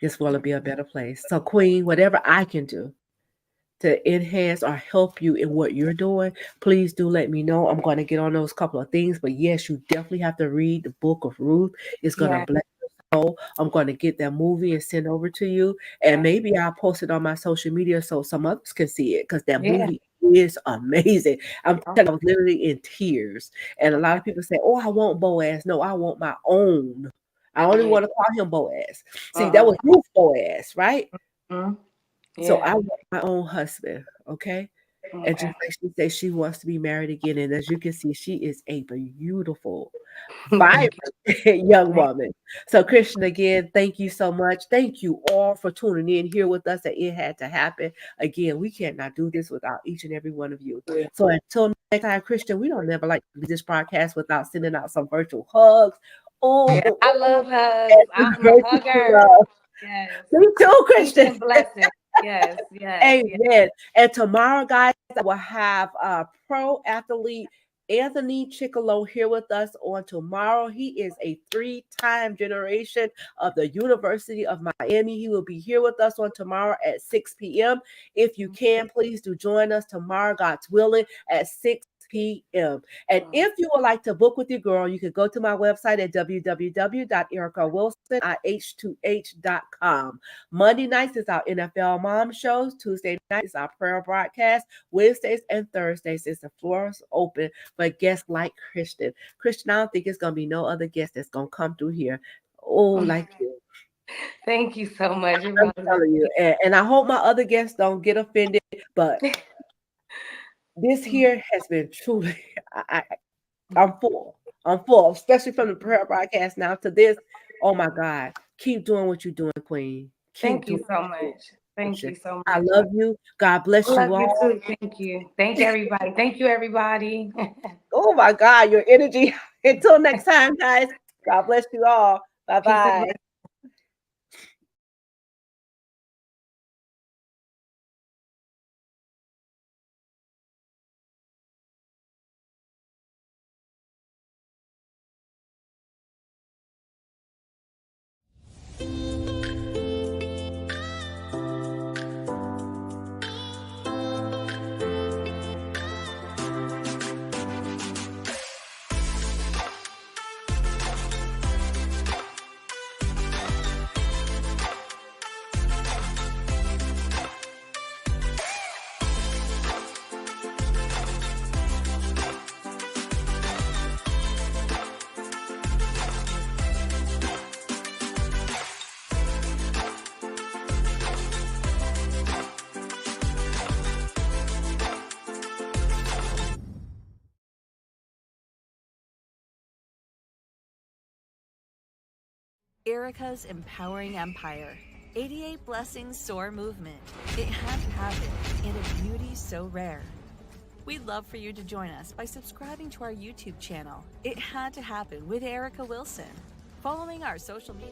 This will be a better place. So, Queen, whatever I can do to enhance or help you in what you're doing, please do let me know. I'm going to get on those couple of things. But yes, you definitely have to read the book of Ruth. It's going to bless your soul. I'm going to get that movie and send over to you. And maybe I'll post it on my social media so some others can see it, because that movie is amazing. I'm telling you, I was literally in tears. And a lot of people say, oh, I want Boaz. No, I want my own. I only want to call him Boaz. See, that was Ruth Boaz, right? So I want my own husband, okay? And just like she said, she wants to be married again. And as you can see, she is a beautiful, vibrant young woman. So, Kristin, again, thank you so much. Thank you all for tuning in here with us. That it had to happen. Again, we cannot do this without each and every one of you. So until next time, Kristin, we don't never like to do this podcast without sending out some virtual hugs. I love hugs. I'm a hugger. Yes. Me too, Kristin. Blessing. Yes. Amen. Yes. And tomorrow, guys, I will have pro athlete Anthony Chickalo here with us on tomorrow. He is a 3-time generation of the University of Miami. He will be here with us on tomorrow at 6 p.m. If you can, please do join us tomorrow, God's willing, at 6 p.m. And if you would like to book with your girl, you can go to my website at www.ericawilsonih2h.com. Monday nights is our NFL mom shows. Tuesday night is our prayer broadcast. Wednesdays and Thursdays is the floors open for guests like Kristin. Kristin, I don't think it's going to be no other guest that's going to come through here. Oh, like you. Thank you so much. I'm telling you. And I hope my other guests don't get offended, but this here has been truly, I'm full. I'm full, especially from the prayer broadcast now to this. Oh my God. Keep doing what you're doing, Queen. Thank you so much. Thank you so much. I love you. God bless you all. Love you too. Thank you. Thank everybody. Thank you, everybody. Oh my God, your energy. Until next time, guys. God bless you all. Bye-bye. Erica's empowering empire. 88 blessings soar movement. It had to happen in a beauty so rare. We'd love for you to join us by subscribing to our YouTube channel. It had to happen with Erica Wilson. Following our social media.